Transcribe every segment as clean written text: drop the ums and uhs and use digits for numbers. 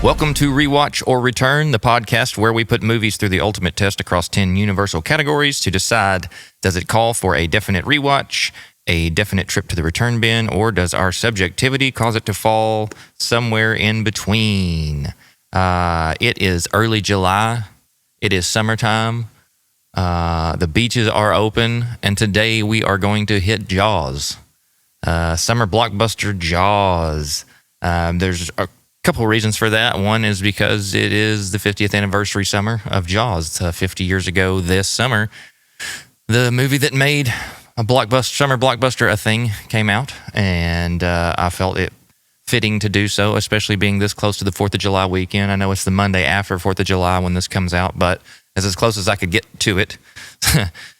Welcome to Rewatch or Return, the podcast where we put movies through the ultimate test across 10 universal categories to decide, does it call for a definite rewatch, a definite trip to the return bin, or does our subjectivity cause it to fall somewhere in between? It is early July. It is summertime. The beaches are open, and today we are going to hit Jaws. Summer blockbuster Jaws. There's a couple reasons for that. One is because it is the 50th anniversary summer of Jaws. 50 years ago this summer, the movie that made a summer blockbuster a thing came out, and I felt it fitting to do so, especially being this close to the 4th of July weekend. I know it's the Monday after 4th of July when this comes out, but it's as close as I could get to it.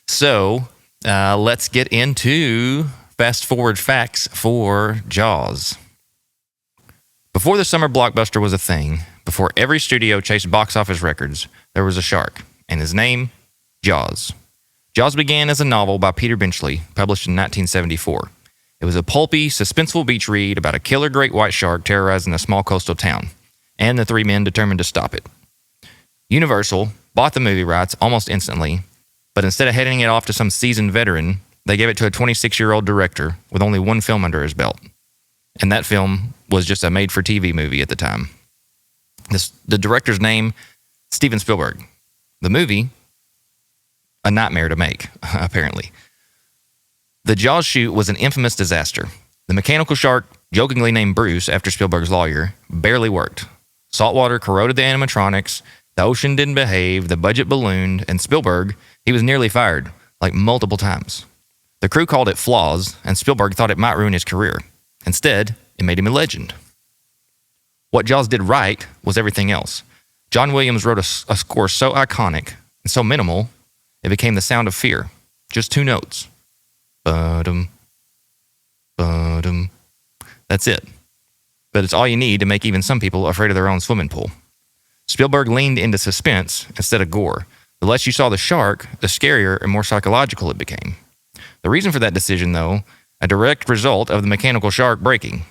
So let's get into fast forward facts for Jaws. Before the summer blockbuster was a thing, before every studio chased box office records, there was a shark, and his name, Jaws. Jaws began as a novel by Peter Benchley, published in 1974. It was a pulpy, suspenseful beach read about a killer great white shark terrorizing a small coastal town, and the three men determined to stop it. Universal bought the movie rights almost instantly, but instead of handing it off to some seasoned veteran, they gave it to a 26-year-old director with only one film under his belt. And that film was just a made-for-TV movie at the time. The director's name, Steven Spielberg. The movie, a nightmare to make, apparently. The Jaws shoot was an infamous disaster. The mechanical shark, jokingly named Bruce after Spielberg's lawyer, barely worked. Saltwater corroded the animatronics, the ocean didn't behave, the budget ballooned, and Spielberg, he was nearly fired, like multiple times. The crew called it flaws, and Spielberg thought it might ruin his career. Instead, it made him a legend. What Jaws did right was everything else. John Williams wrote a score so iconic and so minimal, it became the sound of fear. Just two notes. Ba-dum, ba-dum. That's it. But it's all you need to make even some people afraid of their own swimming pool. Spielberg leaned into suspense instead of gore. The less you saw the shark, the scarier and more psychological it became. The reason for that decision, though, a direct result of the mechanical shark breaking.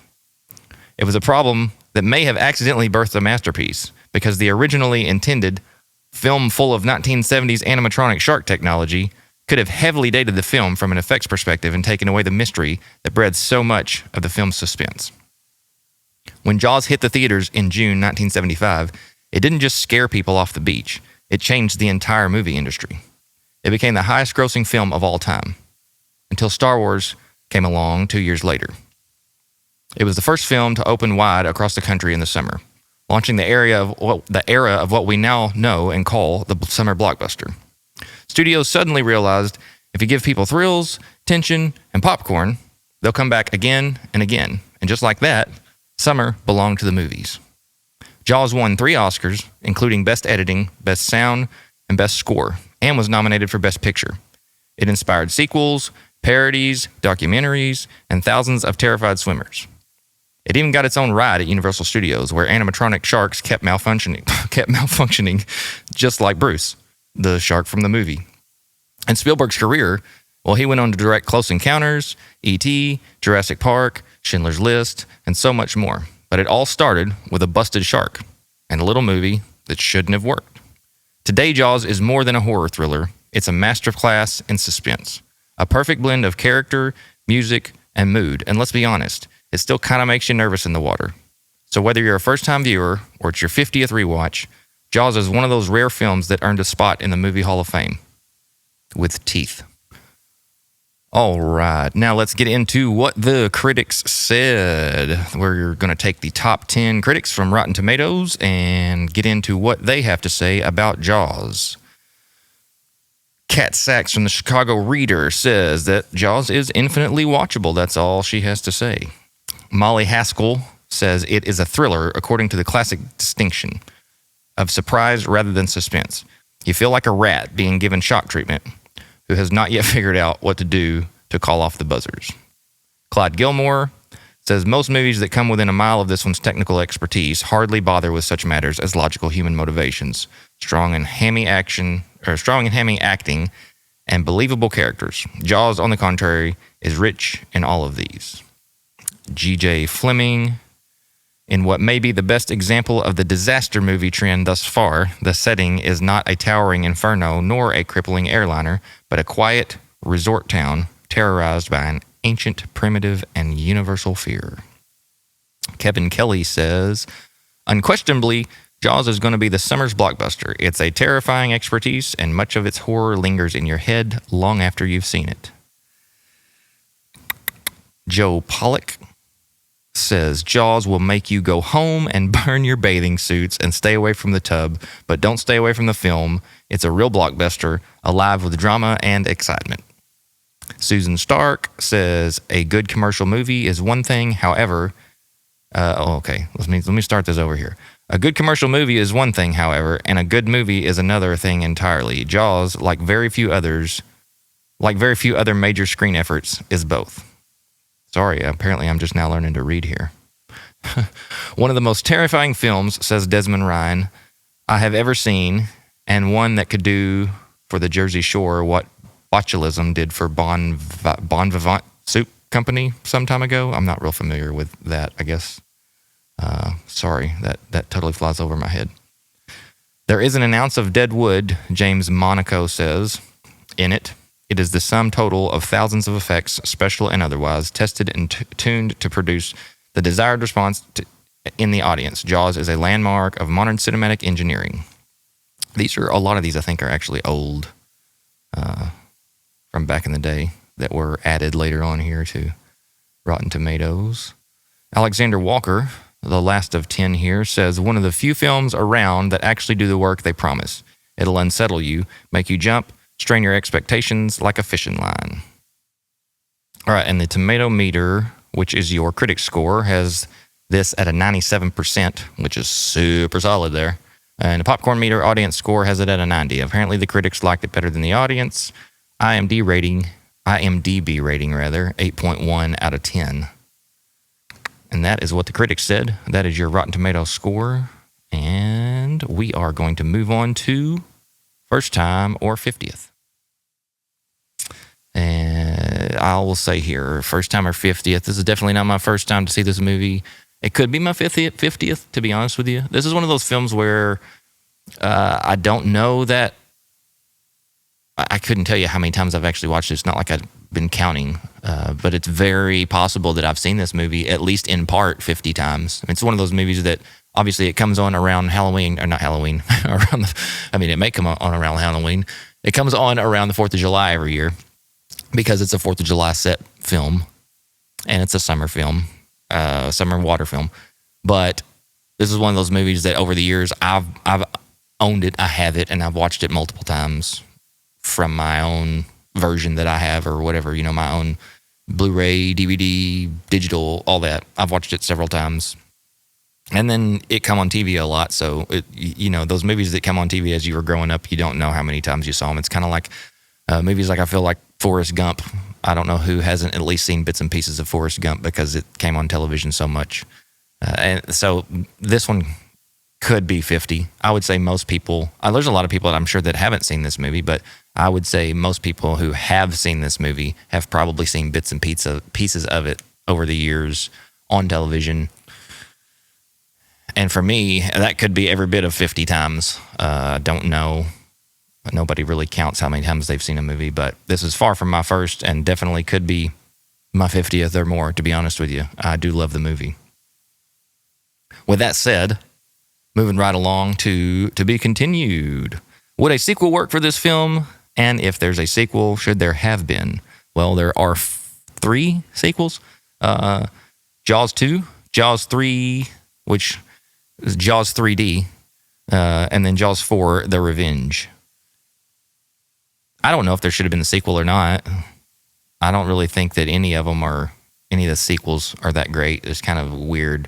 It was a problem that may have accidentally birthed a masterpiece, because the originally intended film full of 1970s animatronic shark technology could have heavily dated the film from an effects perspective and taken away the mystery that bred so much of the film's suspense. When Jaws hit the theaters in June 1975, it didn't just scare people off the beach, it changed the entire movie industry. It became the highest grossing film of all time, until Star Wars came along 2 years later. It was the first film to open wide across the country in the summer, launching the era of what we now know and call the summer blockbuster. Studios suddenly realized if you give people thrills, tension, and popcorn, they'll come back again and again. And just like that, summer belonged to the movies. Jaws won 3 Oscars, including Best Editing, Best Sound, and Best Score, and was nominated for Best Picture. It inspired sequels, parodies, documentaries, and thousands of terrified swimmers. It even got its own ride at Universal Studios, where animatronic sharks kept malfunctioning just like Bruce, the shark from the movie. And Spielberg's career, well, he went on to direct Close Encounters, E.T., Jurassic Park, Schindler's List, and so much more. But it all started with a busted shark and a little movie that shouldn't have worked. Today, Jaws is more than a horror thriller. It's a masterclass in suspense. A perfect blend of character, music, and mood. And let's be honest, it still kind of makes you nervous in the water. So whether you're a first-time viewer or it's your 50th rewatch, Jaws is one of those rare films that earned a spot in the Movie Hall of Fame. With teeth. All right, now let's get into what the critics said. We're going to take the top 10 critics from Rotten Tomatoes and get into what they have to say about Jaws. Kat Sachs from the Chicago Reader says that Jaws is infinitely watchable. That's all she has to say. Molly Haskell says it is a thriller according to the classic distinction of surprise rather than suspense. You feel like a rat being given shock treatment who has not yet figured out what to do to call off the buzzers. Clyde Gilmore says most movies that come within a mile of this one's technical expertise hardly bother with such matters as logical human motivations, strong and hammy acting, and believable characters. Jaws, on the contrary, is rich in all of these. G.J. Fleming In what may be the best example of the disaster movie trend thus far, the setting is not a towering inferno nor a crippling airliner, but a quiet resort town terrorized by an ancient, primitive, and universal fear. Kevin Kelly says, unquestionably, Jaws is going to be the summer's blockbuster. It's a terrifying expertise, and much of its horror lingers in your head long after you've seen it. Joe Pollock says, Jaws will make you go home and burn your bathing suits and stay away from the tub, but don't stay away from the film. It's a real blockbuster, alive with drama and excitement. Susan Stark says, a good commercial movie is one thing, however... Let me start this over here. A good commercial movie is one thing, however, and a good movie is another thing entirely. Jaws, like very few other major screen efforts, is both. Sorry, apparently I'm just now learning to read here. One of the most terrifying films, says Desmond Ryan, I have ever seen, and one that could do for the Jersey Shore what botulism did for Bon Vivant Soup Company some time ago. I'm not real familiar with that, I guess. Sorry, that totally flies over my head. There isn't an ounce of dead wood, James Monaco says, in it. It is the sum total of thousands of effects, special and otherwise, tested and tuned to produce the desired response in the audience. Jaws is a landmark of modern cinematic engineering. A lot of these I think are actually old, from back in the day, that were added later on here to Rotten Tomatoes. Alexander Walker, the last of 10 here, says, one of the few films around that actually do the work they promise. It'll unsettle you, make you jump, strain your expectations like a fishing line. All right, and the tomato meter, which is your critic score, has this at a 97%, which is super solid there. And the popcorn meter audience score has it at a 90. Apparently the critics liked it better than the audience. IMDb rating, 8.1 out of 10. And that is what the critics said. That is your Rotten Tomatoes score. And we are going to move on to First Time or 50th. And I will say here, First Time or 50th. This is definitely not my first time to see this movie. It could be my 50th, to be honest with you. This is one of those films where I don't know that... I couldn't tell you how many times I've actually watched it. It's not like I've been counting, but it's very possible that I've seen this movie at least in part 50 times. It's one of those movies that obviously it comes on around Halloween, or not Halloween, it may come on around Halloween. It comes on around the 4th of July every year because it's a 4th of July set film and it's a summer film, summer water film. But this is one of those movies that over the years I've owned it, I have it, and I've watched it multiple times from my own version that I have or whatever, my own Blu-ray, DVD, digital, all that. I've watched it several times. And then it come on TV a lot, so those movies that come on TV as you were growing up, you don't know how many times you saw them. It's kind of like movies like I feel like Forrest Gump. I don't know who hasn't at least seen bits and pieces of Forrest Gump because it came on television so much. And so this one could be 50. I would say most people, there's a lot of people that I'm sure that haven't seen this movie, but I would say most people who have seen this movie have probably seen bits and pieces of it over the years on television. And for me, that could be every bit of 50 times. Don't know. Nobody really counts how many times they've seen a movie, but this is far from my first and definitely could be my 50th or more, to be honest with you. I do love the movie. With that said, moving right along to be continued. Would a sequel work for this film? And if there's a sequel, should there have been? Well, there are 3 sequels. Jaws 2, Jaws 3, which is Jaws 3D, and then Jaws 4, The Revenge. I don't know if there should have been a sequel or not. I don't really think that any of the sequels are that great. It's kind of weird.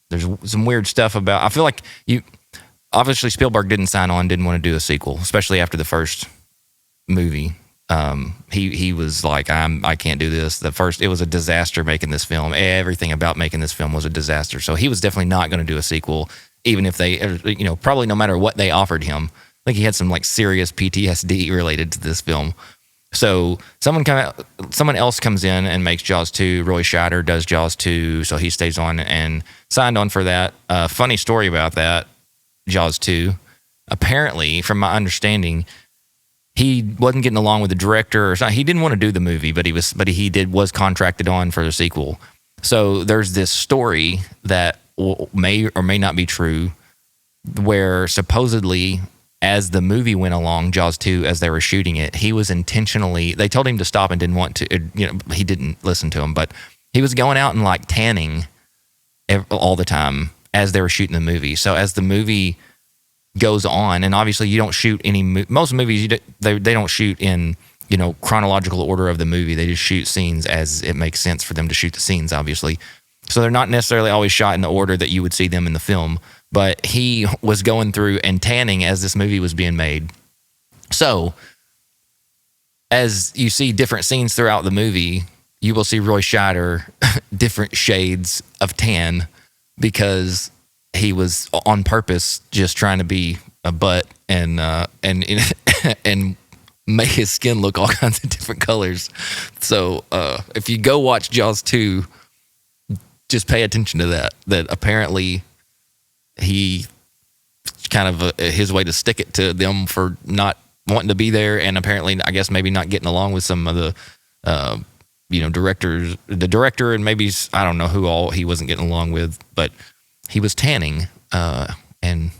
There's some weird stuff about... I feel like obviously Spielberg didn't want to do a sequel, especially after the first movie. He was like, I can't do this. It was a disaster making this film. Everything about making this film was a disaster. So he was definitely not going to do a sequel, even if they, probably no matter what they offered him. I think he had some like serious PTSD related to this film. So someone else comes in and makes Jaws 2. Roy Scheider does Jaws 2, so he stays on and signed on for that. Funny story about that, Jaws 2. Apparently, from my understanding, he wasn't getting along with the director or something. He didn't want to do the movie, but was contracted on for the sequel. So there's this story that may or may not be true, where supposedly, as the movie went along, Jaws 2, as they were shooting it, he was intentionally, they told him to stop and didn't want to, he didn't listen to him, but he was going out and like tanning all the time as they were shooting the movie. So as the movie goes on, and obviously you don't shoot most movies, they don't shoot in, chronological order of the movie. They just shoot scenes as it makes sense for them to shoot the scenes, obviously. So they're not necessarily always shot in the order that you would see them in the film. But he was going through and tanning as this movie was being made. So, as you see different scenes throughout the movie, you will see Roy Scheider different shades of tan because he was on purpose just trying to be a butt and and make his skin look all kinds of different colors. So, if you go watch Jaws 2, just pay attention to that. That apparently he kind of his way to stick it to them for not wanting to be there, and apparently, I guess maybe not getting along with some of the, directors, the director, and maybe I don't know who all he wasn't getting along with, but he was tanning and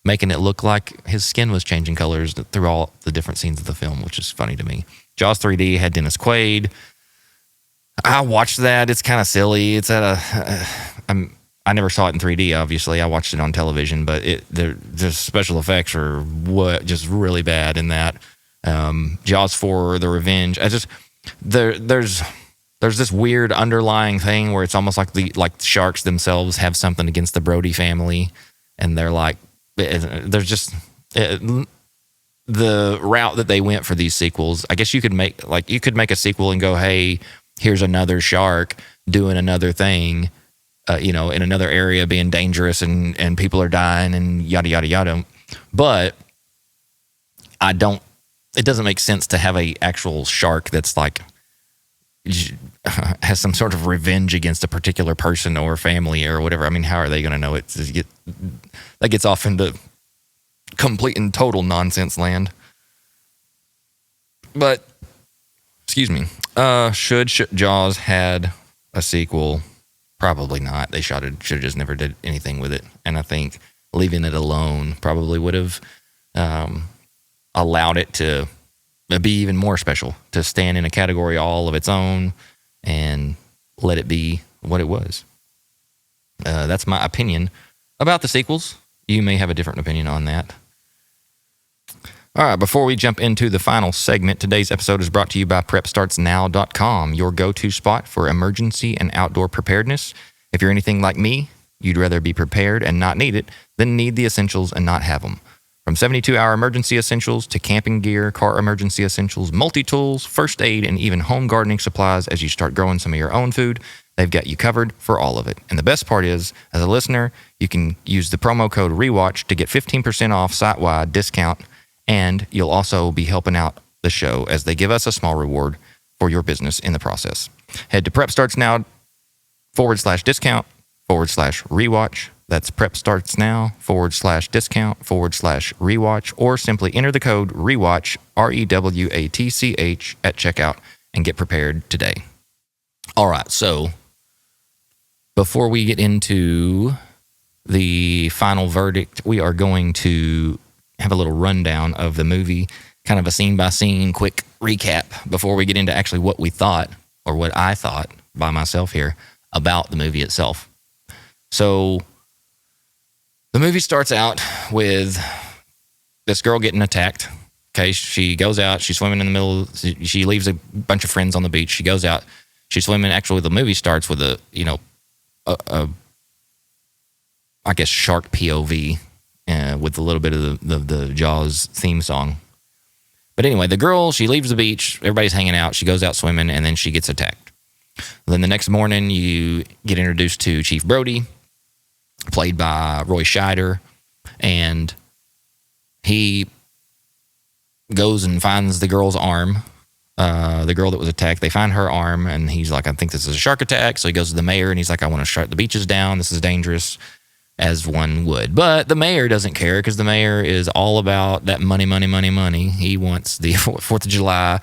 making it look like his skin was changing colors through all the different scenes of the film, which is funny to me. Jaws 3D had Dennis Quaid. I watched that. It's kind of silly. It's I never saw it in 3D, obviously. I watched it on television, but the special effects are just really bad in that. Jaws 4, The Revenge. There's this weird underlying thing where it's almost like the sharks themselves have something against the Brody family, and they're like, there's just the route that they went for these sequels. I guess you could make a sequel and go, hey, here's another shark doing another thing. In another area being dangerous and people are dying and yada, yada, yada. But it doesn't make sense to have a actual shark that's like, has some sort of revenge against a particular person or family or whatever. I mean, how are they going to know it? That gets off into complete and total nonsense land. But, excuse me, should Jaws had a sequel? Probably not. They should have just never did anything with it. And I think leaving it alone probably would have allowed it to be even more special, to stand in a category all of its own and let it be what it was. That's my opinion about the sequels. You may have a different opinion on that. All right, before we jump into the final segment, today's episode is brought to you by PrepStartsNow.com, your go-to spot for emergency and outdoor preparedness. If you're anything like me, you'd rather be prepared and not need it than need the essentials and not have them. From 72-hour emergency essentials to camping gear, car emergency essentials, multi-tools, first aid, and even home gardening supplies as you start growing some of your own food, they've got you covered for all of it. And the best part is, as a listener, you can use the promo code REWATCH to get 15% off site-wide discount. And you'll also be helping out the show as they give us a small reward for your business in the process. Head to PrepStartsNow/discount/rewatch. That's PrepStartsNow/discount/rewatch, or simply enter the code REWATCH, REWATCH, at checkout and get prepared today. All right, so before we get into the final verdict, we are going to have a little rundown of the movie, kind of a scene-by-scene quick recap before we get into actually what we thought, or what I thought by myself here, about the movie itself. So the movie starts out with this girl getting attacked. Okay, she goes out, she's swimming in the middle, she leaves a bunch of friends on the beach, she goes out, she's swimming. Actually, the movie starts with a shark POV, with a little bit of the Jaws theme song. But anyway, the girl, she leaves the beach, everybody's hanging out, she goes out swimming, and then she gets attacked. Then the next morning, you get introduced to Chief Brody, played by Roy Scheider, and he goes and finds the girl's arm, the girl that was attacked. They find her arm, and he's like, I think this is a shark attack. So he goes to the mayor, and he's like, I want to shut the beaches down. This is dangerous, as one would. But the mayor doesn't care because the mayor is all about that money, money, money, money. He wants the 4th of July,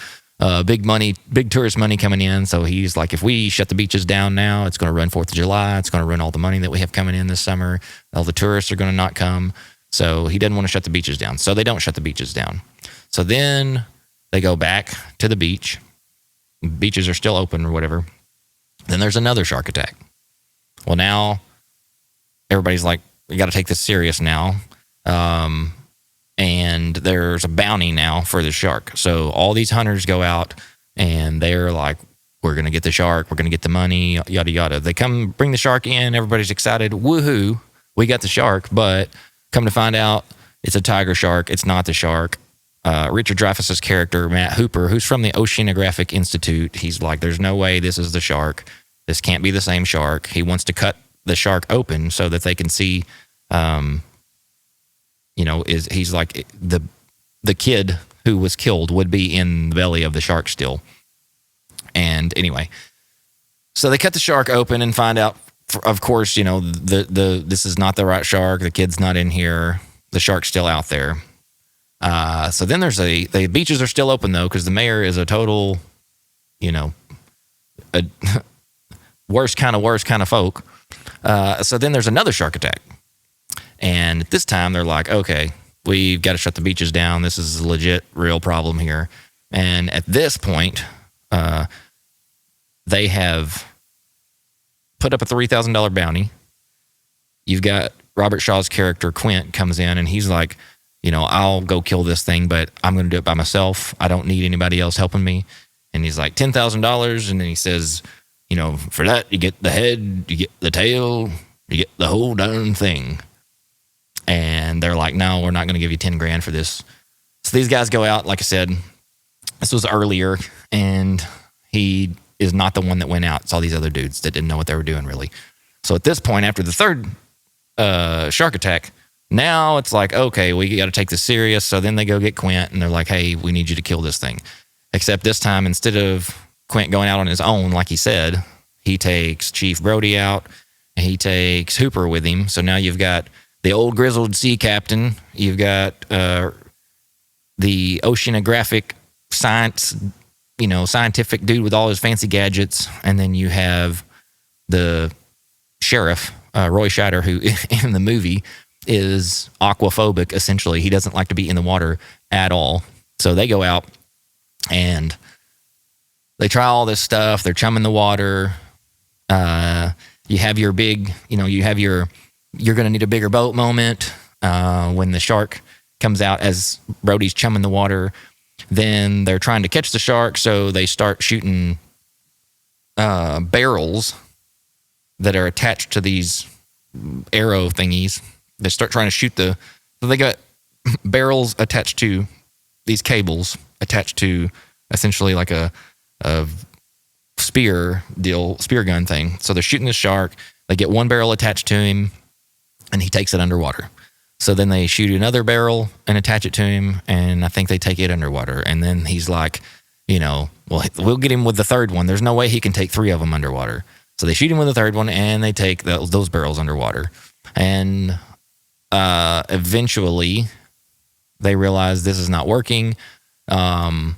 big money, big tourist money coming in. So he's like, if we shut the beaches down now, it's going to run 4th of July. It's going to run all the money that we have coming in this summer. All the tourists are going to not come. So he doesn't want to shut the beaches down. So they don't shut the beaches down. So then they go back to the beach. Beaches are still open or whatever. Then there's another shark attack. Well, now everybody's like, we got to take this serious now. And there's a bounty now for the shark. So all these hunters go out and they're like, we're going to get the shark. We're going to get the money, yada, yada. They come bring the shark in. Everybody's excited. Woohoo. We got the shark. But come to find out, it's a tiger shark. It's not the shark. Richard Dreyfuss's character, Matt Hooper, who's from the Oceanographic Institute, he's like, there's no way this is the shark. This can't be the same shark. He wants to cut the shark open so that they can see, he's like, the kid who was killed would be in the belly of the shark still. And anyway, so they cut the shark open and find out, of course, this is not the right shark. The kid's not in here. The shark's still out there. So then the beaches are still open though, because the mayor is a total, a worst kind of folk. So then there's another shark attack. And at this time they're like, okay, we've got to shut the beaches down. This is a legit, real problem here. And at this point, they have put up a $3,000 bounty. You've got Robert Shaw's character, Quint, comes in and he's like, I'll go kill this thing, but I'm going to do it by myself. I don't need anybody else helping me. And he's like, $10,000. And then he says, for that, you get the head, you get the tail, you get the whole darn thing. And they're like, no, we're not going to give you 10 grand for this. So these guys go out, like I said, this was earlier, and he is not the one that went out. It's all these other dudes that didn't know what they were doing, really. So at this point, after the third shark attack, now it's like, okay, we got to take this serious. So then they go get Quint, and they're like, hey, we need you to kill this thing. Except this time, instead of Quint going out on his own, like he said, he takes Chief Brody out, and he takes Hooper with him. So now you've got the old grizzled sea captain. You've got the oceanographic scientific dude with all his fancy gadgets. And then you have the sheriff, Roy Scheider, who in the movie is aquaphobic, essentially. He doesn't like to be in the water at all. So they go out and they try all this stuff. They're chumming the water. You have your big, you're going to need a bigger boat moment when the shark comes out as Brody's chumming the water. Then they're trying to catch the shark, so they start shooting barrels that are attached to these arrow thingies. They start trying to shoot so they got barrels attached to these cables, attached to essentially like a spear gun thing. So they're shooting the shark. They get one barrel attached to him, and he takes it underwater. So then they shoot another barrel and attach it to him, and I think they take it underwater. And then he's like, well, we'll get him with the third one. There's no way he can take 3 of them underwater. So they shoot him with the third one, and they take those barrels underwater. And eventually, they realize this is not working. The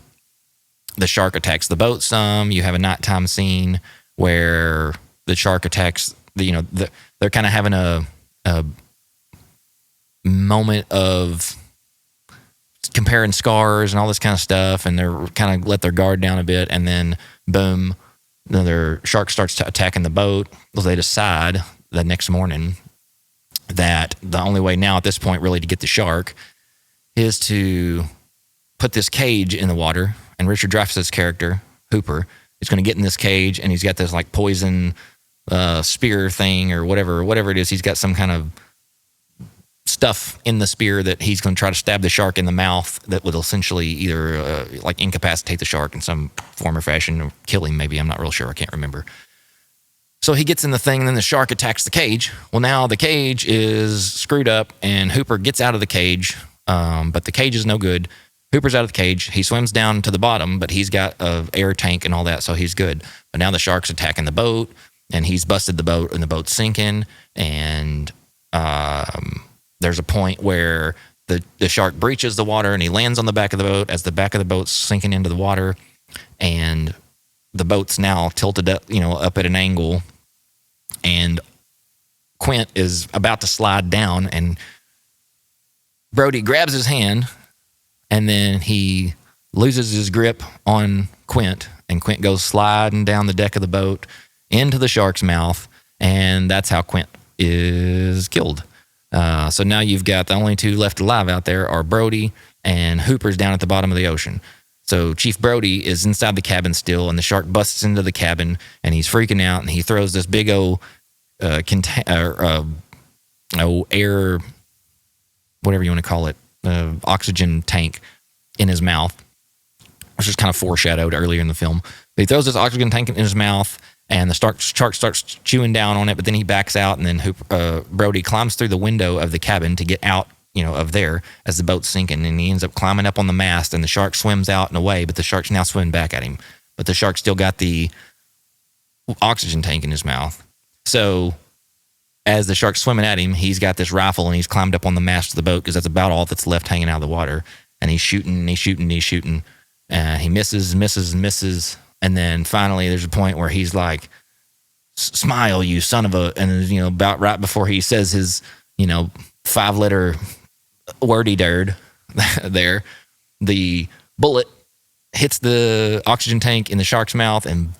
shark attacks the boat some. You have a nighttime scene where the shark attacks, they're kind of having a moment of comparing scars and all this kind of stuff, and they're kind of let their guard down a bit, and then boom, another shark starts attacking the boat. They decide the next morning that the only way now at this point really to get the shark is to put this cage in the water, and Richard Dreyfuss's character, Hooper, is going to get in this cage, and he's got this like poison spear thing or whatever it is. He's got some kind of stuff in the spear that he's going to try to stab the shark in the mouth that would essentially either like incapacitate the shark in some form or fashion, or kill him maybe. I'm not real sure. I can't remember. So he gets in the thing, and then the shark attacks the cage. Well, now the cage is screwed up, and Hooper gets out of the cage, but the cage is no good. Hooper's out of the cage. He swims down to the bottom, but he's got an air tank and all that, so he's good. But now the shark's attacking the boat, and he's busted the boat, and the boat's sinking. And there's a point where the shark breaches the water, and he lands on the back of the boat as the back of the boat's sinking into the water, and the boat's now tilted up, up at an angle, and Quint is about to slide down, and Brody grabs his hand, and then he loses his grip on Quint, and Quint goes sliding down the deck of the boat into the shark's mouth, and that's how Quint is killed. So now you've got the only two left alive out there are Brody and Hooper's down at the bottom of the ocean. So Chief Brody is inside the cabin still, and the shark busts into the cabin, and he's freaking out, and he throws this big old air, whatever you want to call it, oxygen tank in his mouth, which is kind of foreshadowed earlier in the film. But he throws this oxygen tank in his mouth, and the shark starts chewing down on it, but then he backs out, and then Brody climbs through the window of the cabin to get out, of there as the boat's sinking, and he ends up climbing up on the mast, and the shark swims out and away, but the shark's now swimming back at him. But the shark still got the oxygen tank in his mouth. So as the shark's swimming at him, he's got this rifle, and he's climbed up on the mast of the boat because that's about all that's left hanging out of the water. And he's shooting, and he's shooting, and he's shooting. He misses. And then finally there's a point where he's like, "Smile, you son of a," and about right before he says his, 5-letter wordy derd there, the bullet hits the oxygen tank in the shark's mouth, and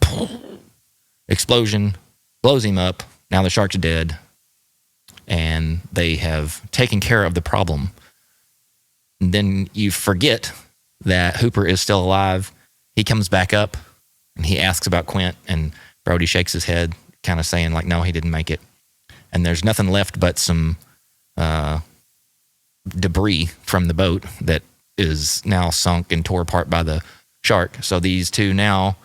explosion blows him up. Now the shark's dead, and they have taken care of the problem. And then you forget that Hooper is still alive. He comes back up, and he asks about Quint, and Brody shakes his head, kind of saying, like, no, he didn't make it. And there's nothing left but some debris from the boat that is now sunk and tore apart by the shark. So these two now,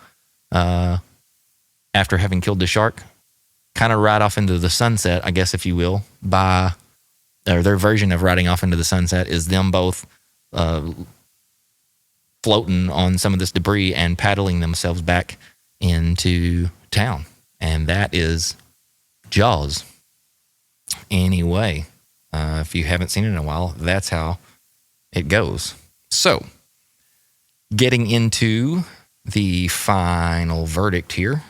after having killed the shark, kind of ride off into the sunset, I guess, if you will, or their version of riding off into the sunset is them both floating on some of this debris and paddling themselves back into town. And that is Jaws. Anyway, if you haven't seen it in a while, that's how it goes. So, getting into the final verdict here.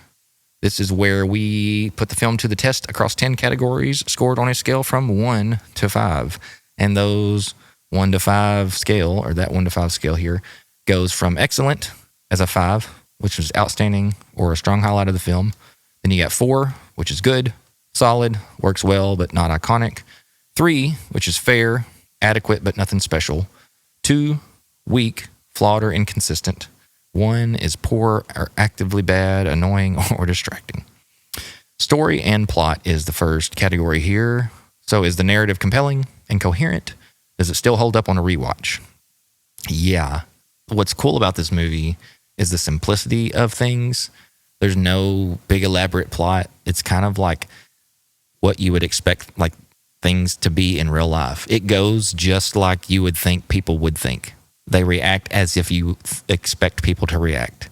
This is where we put the film to the test across 10 categories, scored on a scale from 1 to 5. And those 1 to 5 scale, or that 1 to 5 scale here, goes from excellent as a 5, which is outstanding or a strong highlight of the film. Then you got 4, which is good, solid, works well, but not iconic. 3, which is fair, adequate, but nothing special. 2, weak, flawed, or inconsistent. 1 is poor or actively bad, annoying, or distracting. Story and plot is the first category here. So is the narrative compelling and coherent? Does it still hold up on a rewatch? Yeah. What's cool about this movie is the simplicity of things. There's no big elaborate plot. It's kind of like what you would expect like things to be in real life. It goes just like you would think people would think. They react as if you expect people to react.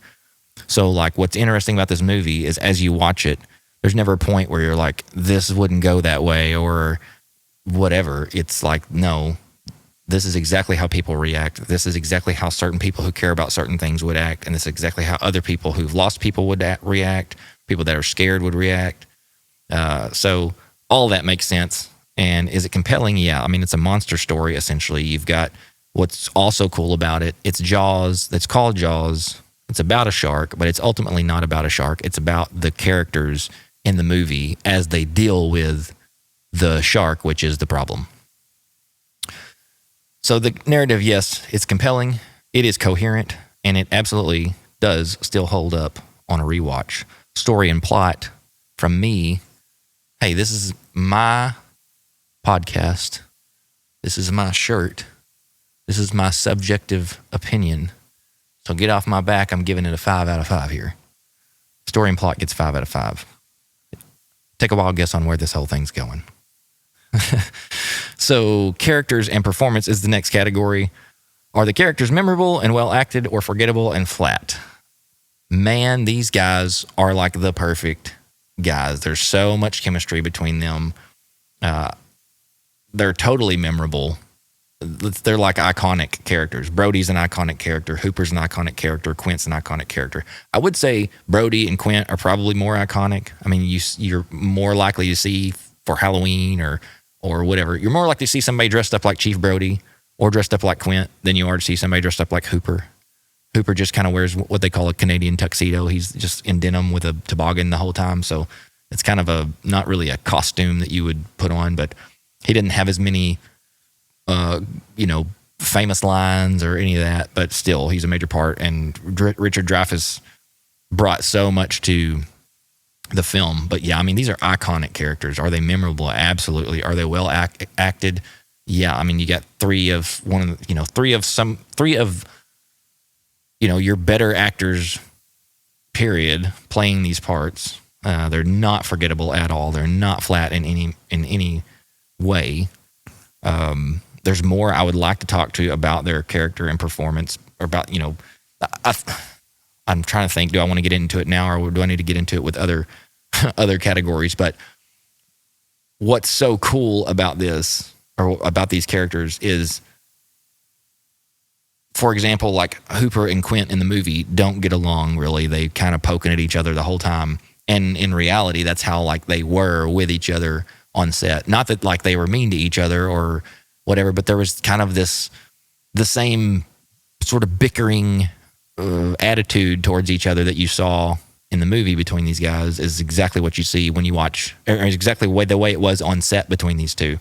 So like what's interesting about this movie is as you watch it, there's never a point where you're like, this wouldn't go that way or whatever. It's like, no, this is exactly how people react. This is exactly how certain people who care about certain things would act. And this is exactly how other people who've lost people would react. People that are scared would react. So all that makes sense. And is it compelling? Yeah. I mean, it's a monster story, essentially. You've got what's also cool about it. It's Jaws. That's called Jaws. It's about a shark, but it's ultimately not about a shark. It's about the characters in the movie as they deal with the shark, which is the problem. So the narrative, yes, it's compelling, it is coherent, and it absolutely does still hold up on a rewatch. Story and plot, from me, hey, this is my podcast. This is my shirt. This is my subjective opinion. So get off my back. I'm giving it a 5 out of 5 here. Story and plot gets 5 out of 5. Take a wild guess on where this whole thing's going. So characters and performance is the next category. Are the characters memorable and well acted or forgettable and flat? Man, these guys are like the perfect guys. There's so much chemistry between them. They're totally memorable. They're like iconic characters. Brody's an iconic character. Hooper's an iconic character. Quint's an iconic character. I would say Brody and Quint are probably more iconic. I mean, you're more likely to see for Halloween or whatever. You're more likely to see somebody dressed up like Chief Brody or dressed up like Quint than you are to see somebody dressed up like Hooper. Hooper just kind of wears what they call a Canadian tuxedo. He's just in denim with a toboggan the whole time. So it's kind of not really a costume that you would put on, but he didn't have as many famous lines or any of that, but still, he's a major part. And Richard Dreyfuss brought so much to the film. But yeah, I mean, these are iconic characters. Are they memorable? Absolutely. Are they well acted? Yeah, I mean, you got three of your better actors, period, playing these parts. They're not forgettable at all. They're not flat in any way. There's more I would like to talk to you about their character and performance, or about, I'm trying to think, do I want to get into it now, or do I need to get into it with other categories? But what's so cool about this, or about these characters, is, for example, like Hooper and Quint in the movie don't get along really. They kind of poking at each other the whole time. And in reality, that's how like they were with each other on set. Not that like they were mean to each other or whatever, but there was kind of the same sort of bickering attitude towards each other that you saw in the movie between these guys is exactly what you see when you watch, or exactly the way it was on set between these two.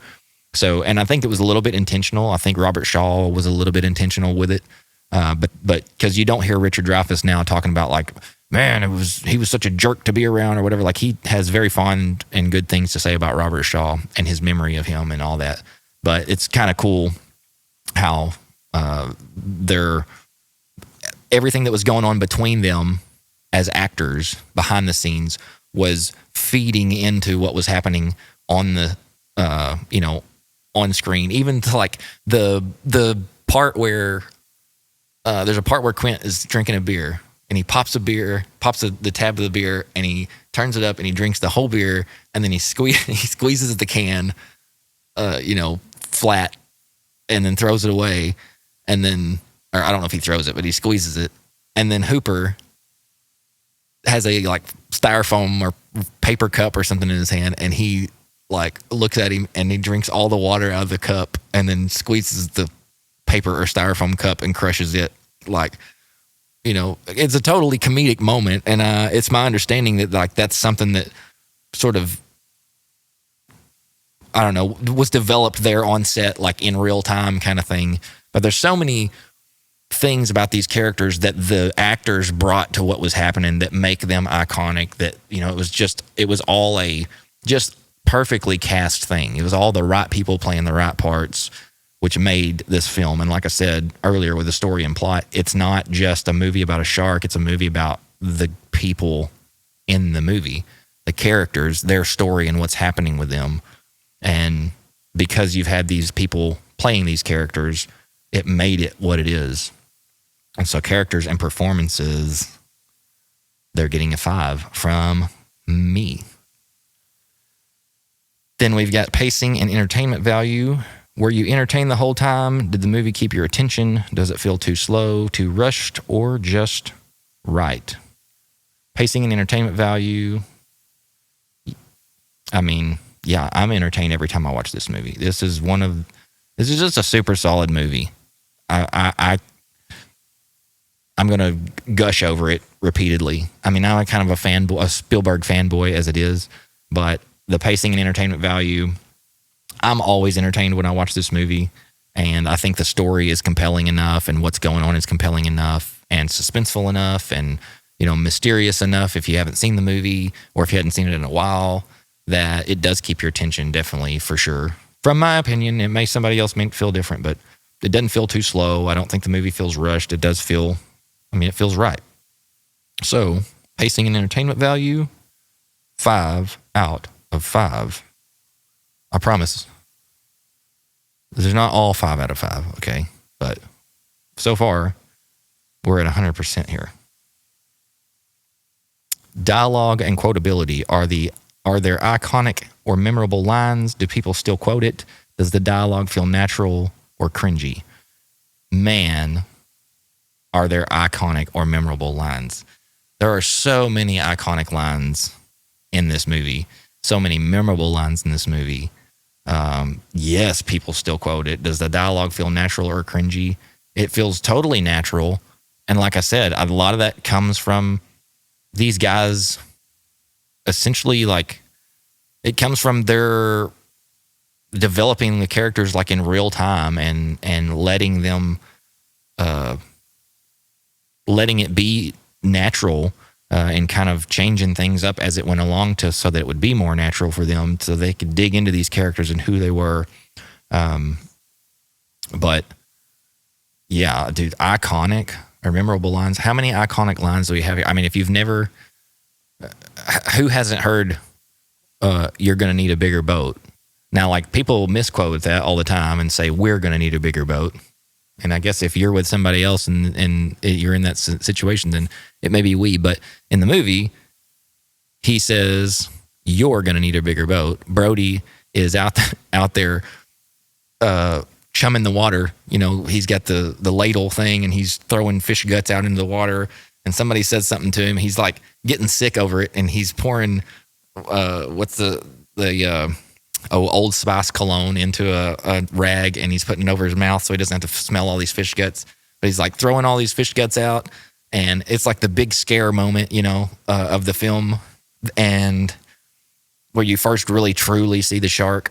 So, and I think it was a little bit intentional. I think Robert Shaw was a little bit intentional with it. But because you don't hear Richard Dreyfuss now talking about like, man, he was such a jerk to be around or whatever. Like, he has very fond and good things to say about Robert Shaw and his memory of him and all that. But it's kind of cool how everything that was going on between them as actors behind the scenes was feeding into what was happening on the on screen. Even to like the part where there's a part where Quint is drinking a beer and he pops the tab of the beer and he turns it up and he drinks the whole beer, and then he squeezes the can flat and then throws it away, and then, or I don't know if he throws it, but he squeezes it, and then Hooper has a like styrofoam or paper cup or something in his hand, and he like looks at him and he drinks all the water out of the cup and then squeezes the paper or styrofoam cup and crushes it. Like, it's a totally comedic moment, and it's my understanding that like that's something that sort of, I don't know, was developed there on set, like in real time kind of thing. But there's so many things about these characters that the actors brought to what was happening that make them iconic, that, it was all a just perfectly cast thing. It was all the right people playing the right parts, which made this film. And like I said earlier with the story and plot, it's not just a movie about a shark. It's a movie about the people in the movie, the characters, their story, and what's happening with them. And because you've had these people playing these characters, it made it what it is. And so characters and performances, they're getting a 5 from me. Then we've got pacing and entertainment value. Were you entertained the whole time? Did the movie keep your attention? Does it feel too slow, too rushed, or just right? Pacing and entertainment value. I mean, yeah, I'm entertained every time I watch this movie. This is just a super solid movie. I'm going to gush over it repeatedly. I mean, I'm kind of a Spielberg fanboy as it is, but the pacing and entertainment value, I'm always entertained when I watch this movie, and I think the story is compelling enough, and what's going on is compelling enough, and suspenseful enough, and mysterious enough if you haven't seen the movie, or if you hadn't seen it in a while, that it does keep your attention, definitely, for sure. From my opinion, somebody else may feel different, but it doesn't feel too slow. I don't think the movie feels rushed. It does feel, it feels right. So, pacing and entertainment value, 5 out of 5. I promise. These are not all 5 out of 5, okay? But so far, we're at 100% here. Dialogue and quotability. Are there iconic or memorable lines? Do people still quote it? Does the dialogue feel natural or cringy? Man, are there iconic or memorable lines? There are so many iconic lines in this movie. So many memorable lines in this movie. Yes, people still quote it. Does the dialogue feel natural or cringy? It feels totally natural. And like I said, a lot of that comes from these guys essentially, like, it comes from their developing the characters like in real time and letting them letting it be natural and kind of changing things up as it went along so that it would be more natural for them, so they could dig into these characters and who they were. But yeah, dude, iconic or memorable lines. How many iconic lines do we have here? I mean, if you've never, who hasn't heard, you're going to need a bigger boat? Now, like, people misquote that all the time and say, we're going to need a bigger boat. And I guess if you're with somebody else and you're in that situation, then it may be we. But in the movie, he says, you're going to need a bigger boat. Brody is out there chumming the water. You know, he's got the ladle thing and he's throwing fish guts out into the water. And somebody says something to him. He's like getting sick over it. And he's pouring, what's the Old Spice cologne into a rag, and he's putting it over his mouth so he doesn't have to smell all these fish guts. But he's like throwing all these fish guts out, and it's like the big scare moment, you know, of the film, and where you first really truly see the shark.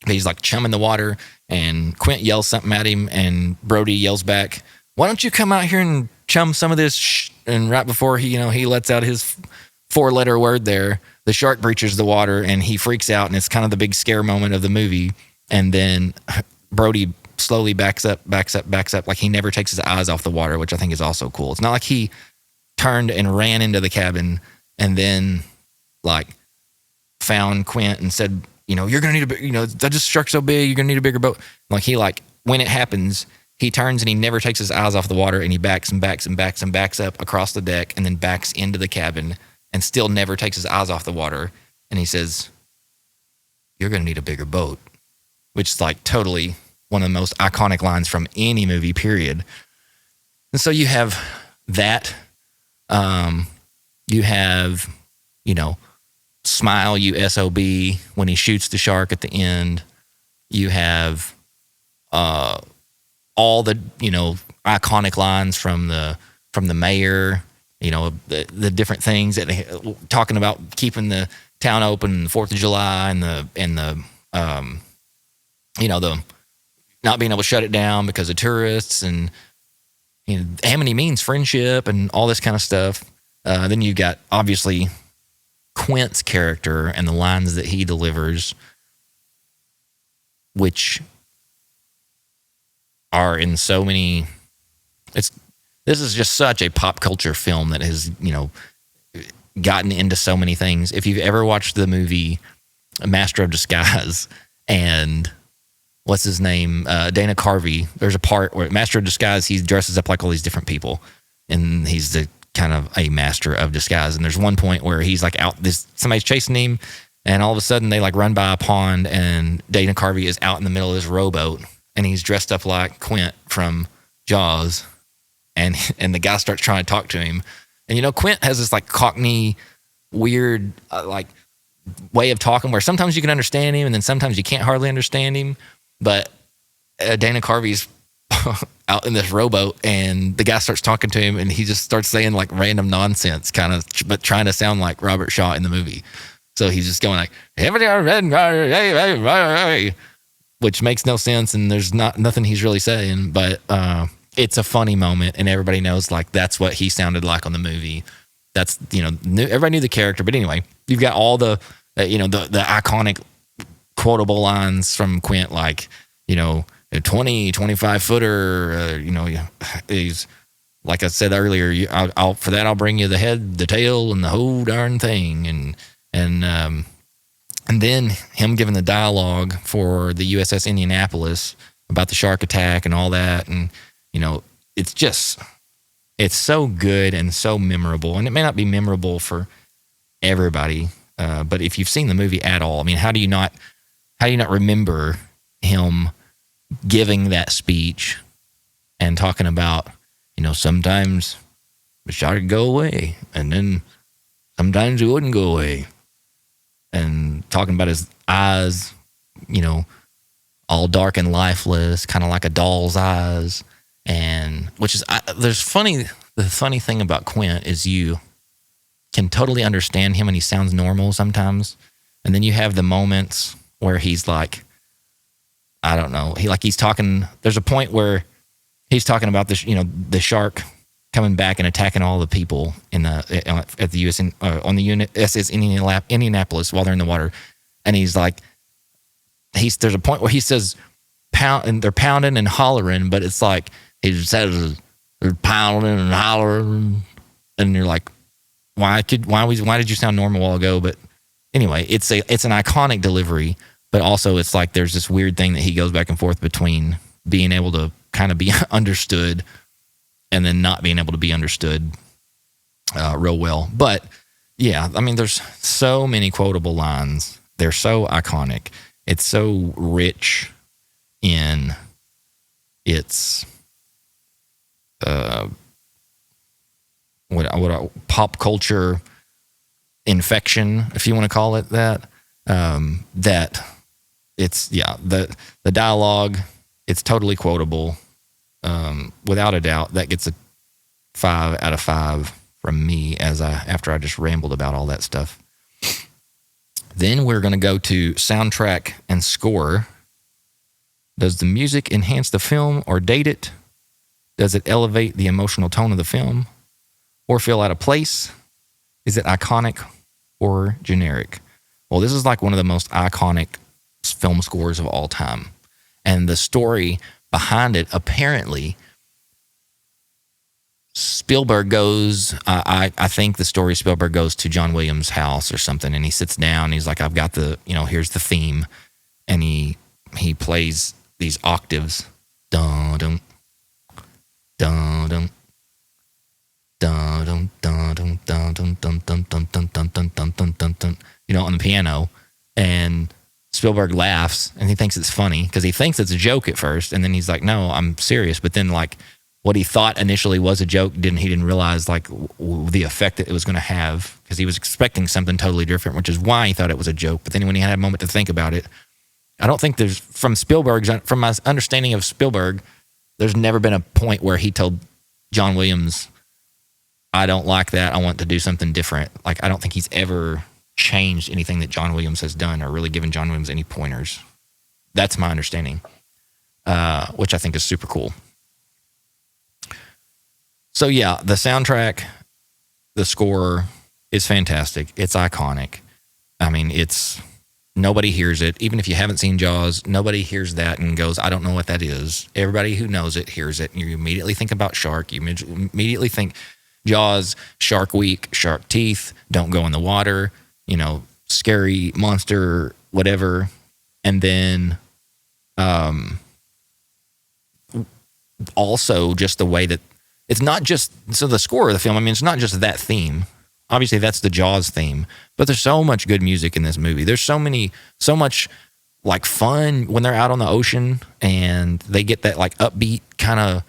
He's like chumming the water, and Quint yells something at him, and Brody yells back, "Why don't you come out here and chum some of this?" And right before he lets out his 4-letter word there, the shark breaches the water and he freaks out, and it's kind of the big scare moment of the movie. And then Brody slowly backs up, like he never takes his eyes off the water, which I think is also cool. It's not like he turned and ran into the cabin and then like found Quint and said, you know, you're going to need that just shark's so big, you're going to need a bigger boat. Like, he, like, when it happens, he turns and he never takes his eyes off the water, and he backs up across the deck and then backs into the cabin and still never takes his eyes off the water. And he says, you're going to need a bigger boat, which is like totally one of the most iconic lines from any movie, period. And so you have that. You have, you know, smile, you SOB, when he shoots the shark at the end. You have all the, you know, iconic lines from the mayor, you know, the different things that talking about keeping the town open, the 4th of July, and the you know, the not being able to shut it down because of tourists, and, you know, amity means friendship and all this kind of stuff. Then you've got, obviously, Quint's character and the lines that he delivers, which are in so many. This is just such a pop culture film that has, you know, gotten into so many things. If you've ever watched the movie Master of Disguise, and what's his name, Dana Carvey, there's a part where Master of Disguise, he dresses up like all these different people, and he's the kind of a master of disguise. And there's one point where he's like somebody's chasing him, and all of a sudden they like run by a pond, and Dana Carvey is out in the middle of his rowboat, and he's dressed up like Quint from Jaws. And the guy starts trying to talk to him. And, you know, Quint has this like Cockney weird like way of talking where sometimes you can understand him and then sometimes you can't hardly understand him. But Dana Carvey's out in this rowboat, and the guy starts talking to him, and he just starts saying like random nonsense, kind of, but trying to sound like Robert Shaw in the movie. So he's just going like, which makes no sense, and there's nothing he's really saying, but it's a funny moment, and everybody knows like that's what he sounded like on the movie. That's, you know, everybody knew the character. But anyway, you've got all the you know, the iconic quotable lines from Quint, like, you know, a 25 footer, you know, he's, like I said earlier, I'll for that I'll bring you the head, the tail, and the whole darn thing. And then him giving the dialogue for the USS Indianapolis about the shark attack and all that. And, you know, it's just, it's so good and so memorable. And it may not be memorable for everybody, but if you've seen the movie at all, I mean, how do you not remember him giving that speech and talking about, sometimes the shark would go away, and then sometimes it wouldn't go away, and talking about his eyes, all dark and lifeless, kind of like a doll's eyes, and which is the funny thing about Quint is you can totally understand him and he sounds normal sometimes, and then you have the moments where he's like, I don't know, he's talking. There's a point where he's talking about this, the shark coming back and attacking all the people in the at the US on the SS Indianapolis while they're in the water, and he's like, there's a point where he says pound, and they're pounding and hollering, but it's like he says they're pounding and hollering, and you're like, why did you sound normal a while ago? But anyway, it's an iconic delivery, but also it's like there's this weird thing that he goes back and forth between being able to kind of be understood and then not being able to be understood real well. But yeah, I mean, there's so many quotable lines. They're so iconic. It's so rich in its pop culture infection, if you want to call it that. That it's the dialogue. It's totally quotable. Without a doubt, that gets a 5 out of 5 from me after I just rambled about all that stuff. Then we're going to go to soundtrack and score. Does the music enhance the film or date it? Does it elevate the emotional tone of the film or feel out of place? Is it iconic or generic? Well, this is like one of the most iconic film scores of all time. And the story behind it, apparently, Spielberg goes, I think the story Spielberg goes to John Williams' house or something, and he sits down, and he's like, I've got here's the theme, and he plays these octaves, dun dun dun dun dun dun dun dun dun dun dun dun dun dun dun dun dun dun, on the piano, and Spielberg laughs, and he thinks it's funny because he thinks it's a joke at first, and then he's like, no, I'm serious, but then like what he thought initially was a joke, he didn't realize like the effect that it was going to have, because he was expecting something totally different, which is why he thought it was a joke. But then when he had a moment to think about it, I don't think from my understanding of Spielberg, there's never been a point where he told John Williams, I don't like that, I want to do something different. Like, I don't think he's ever changed anything that John Williams has done or really given John Williams any pointers. That's my understanding, which I think is super cool. So yeah, the soundtrack, the score is fantastic. It's iconic. I mean, nobody hears it. Even if you haven't seen Jaws, nobody hears that and goes, I don't know what that is. Everybody who knows it hears it. And you immediately think about shark. You immediately think Jaws, Shark Week, shark teeth, don't go in the water, scary monster, whatever. And then also just the way that it's not just, so the score of the film, I mean, it's not just that theme. Obviously, that's the Jaws theme, but there's so much good music in this movie. There's so much like fun when they're out on the ocean and they get that like upbeat kind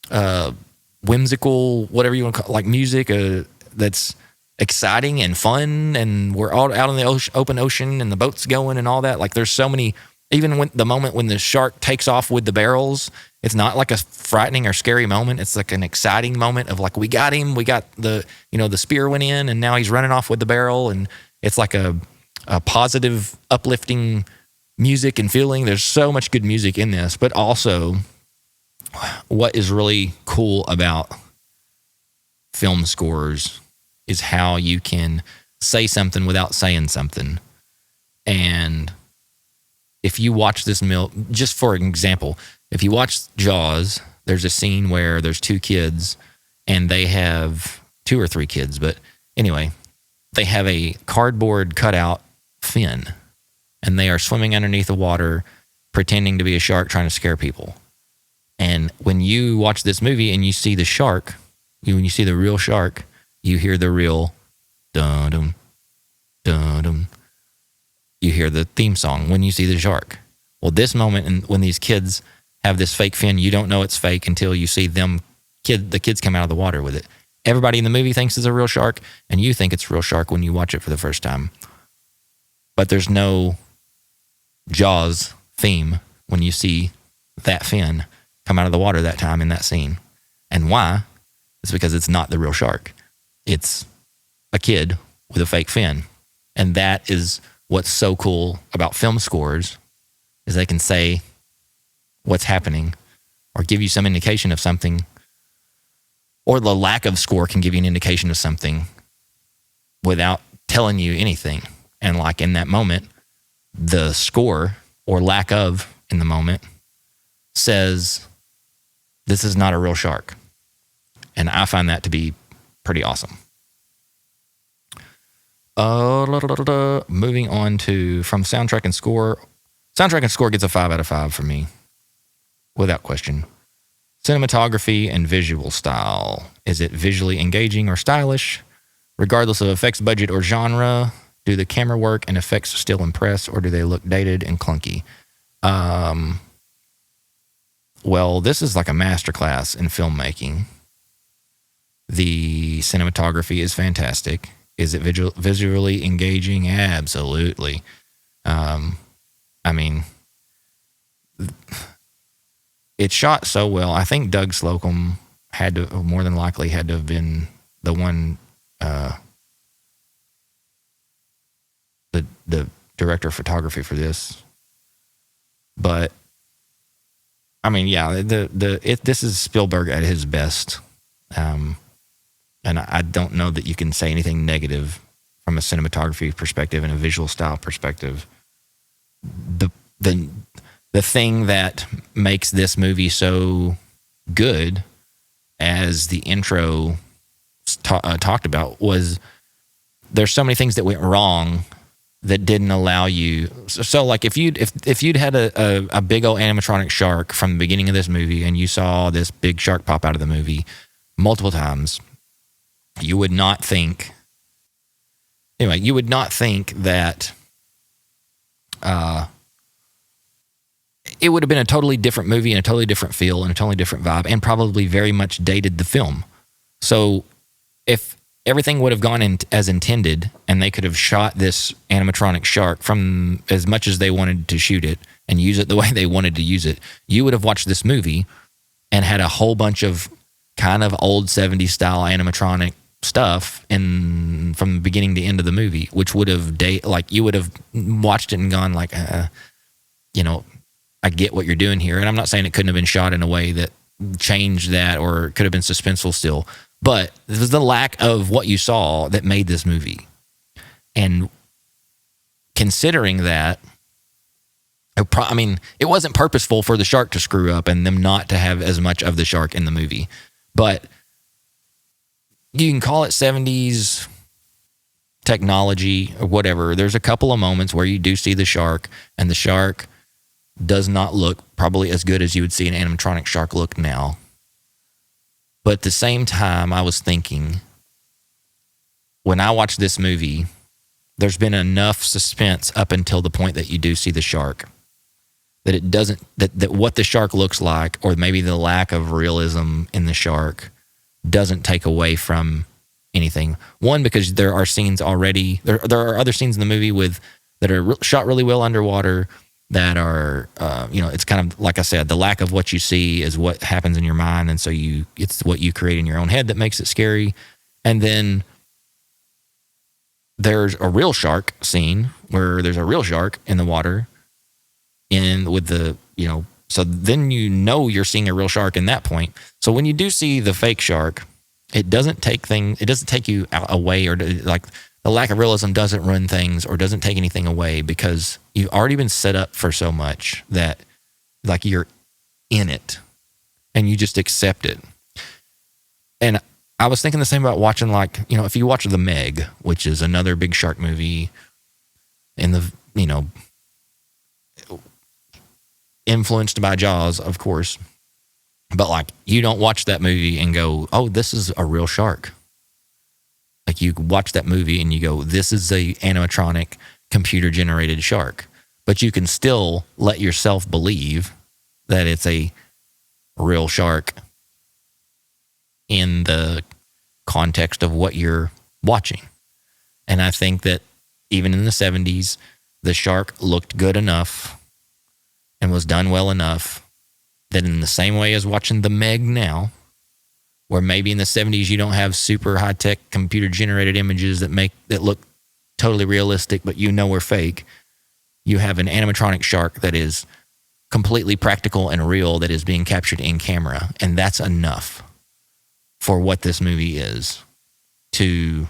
of whimsical, whatever you want to call it, like music that's exciting and fun, and we're all out on the open ocean and the boat's going and all that. Like, there's so many, even when the moment when the shark takes off with the barrels, it's not like a frightening or scary moment. It's like an exciting moment of like, we got him, we got the spear went in and now he's running off with the barrel, and it's like a positive, uplifting music and feeling. There's so much good music in this, but also what is really cool about film scores is how you can say something without saying something. And if you watch this just for example, if you watch Jaws, there's a scene where there's two kids and they have 2 or 3 kids, but anyway, they have a cardboard cutout fin and they are swimming underneath the water, pretending to be a shark trying to scare people. And when you watch this movie and you see the shark, when you see the real shark, you hear the real dun-dum, dun-dum. You hear the theme song when you see the shark. Well, this moment, and when these kids have this fake fin, you don't know it's fake until you see the kids come out of the water with it. Everybody in the movie thinks it's a real shark, and you think it's a real shark when you watch it for the first time. But there's no Jaws theme when you see that fin come out of the water that time in that scene. And why? It's because it's not the real shark. It's a kid with a fake fin. And that is what's so cool about film scores, is they can say what's happening or give you some indication of something, or the lack of score can give you an indication of something without telling you anything. And like in that moment, the score, or lack of in the moment, says this is not a real shark. And I find that to be pretty awesome. Moving on to from soundtrack and score. Soundtrack and score gets a 5 out of 5 for me, without question. Cinematography and visual style. Is it visually engaging or stylish? Regardless of effects budget or genre, do the camera work and effects still impress, or do they look dated and clunky? Well, this is like a masterclass in filmmaking. The cinematography is fantastic. Is it visually engaging? Absolutely. I mean, it's shot so well. I think Doug Slocum more than likely had to have been the one, the director of photography for this. But I mean, yeah, this is Spielberg at his best. And I don't know that you can say anything negative from a cinematography perspective and a visual style perspective. The thing that makes this movie so good, as the intro talked about, was there's so many things that went wrong that didn't allow you. So like if you'd had a big old animatronic shark from the beginning of this movie, and you saw this big shark pop out of the movie multiple times, you would not think that it would have been a totally different movie and a totally different feel and a totally different vibe, and probably very much dated the film. So if everything would have gone in as intended, and they could have shot this animatronic shark from as much as they wanted to shoot it and use it the way they wanted to use it, you would have watched this movie and had a whole bunch of kind of old 70s style animatronic stuff from the beginning to end of the movie, which would have you would have watched it and gone like, I get what you're doing here. And I'm not saying it couldn't have been shot in a way that changed that, or it could have been suspenseful still, but it was the lack of what you saw that made this movie. And considering that, it wasn't purposeful for the shark to screw up and them not to have as much of the shark in the movie, but you can call it 70s technology or whatever. There's a couple of moments where you do see the shark, and the shark does not look probably as good as you would see an animatronic shark look now. But at the same time, I was thinking, when I watched this movie, there's been enough suspense up until the point that you do see the shark, that it doesn't, that what the shark looks like, or maybe the lack of realism in the shark, doesn't take away from anything. One, because there are scenes already, there are other scenes in the movie that are shot really well underwater, that are, it's kind of, like I said, the lack of what you see is what happens in your mind. And so it's what you create in your own head that makes it scary. And then there's a real shark scene where there's a real shark in the water, so then you're seeing a real shark in that point. So when you do see the fake shark, it doesn't take you away, or like the lack of realism doesn't ruin things or doesn't take anything away, because you've already been set up for so much that like you're in it and you just accept it. And I was thinking the same about watching, if you watch The Meg, which is another big shark movie influenced by Jaws, of course. But like, you don't watch that movie and go, oh, this is a real shark. Like, you watch that movie and you go, this is a animatronic computer generated shark. But you can still let yourself believe that it's a real shark in the context of what you're watching. And I think that even in the 70s, the shark looked good enough and was done well enough that, in the same way as watching The Meg now, where maybe in the 70s you don't have super high-tech computer generated images that look totally realistic, but you know are fake, you have an animatronic shark that is completely practical and real, that is being captured in camera. And that's enough for what this movie is to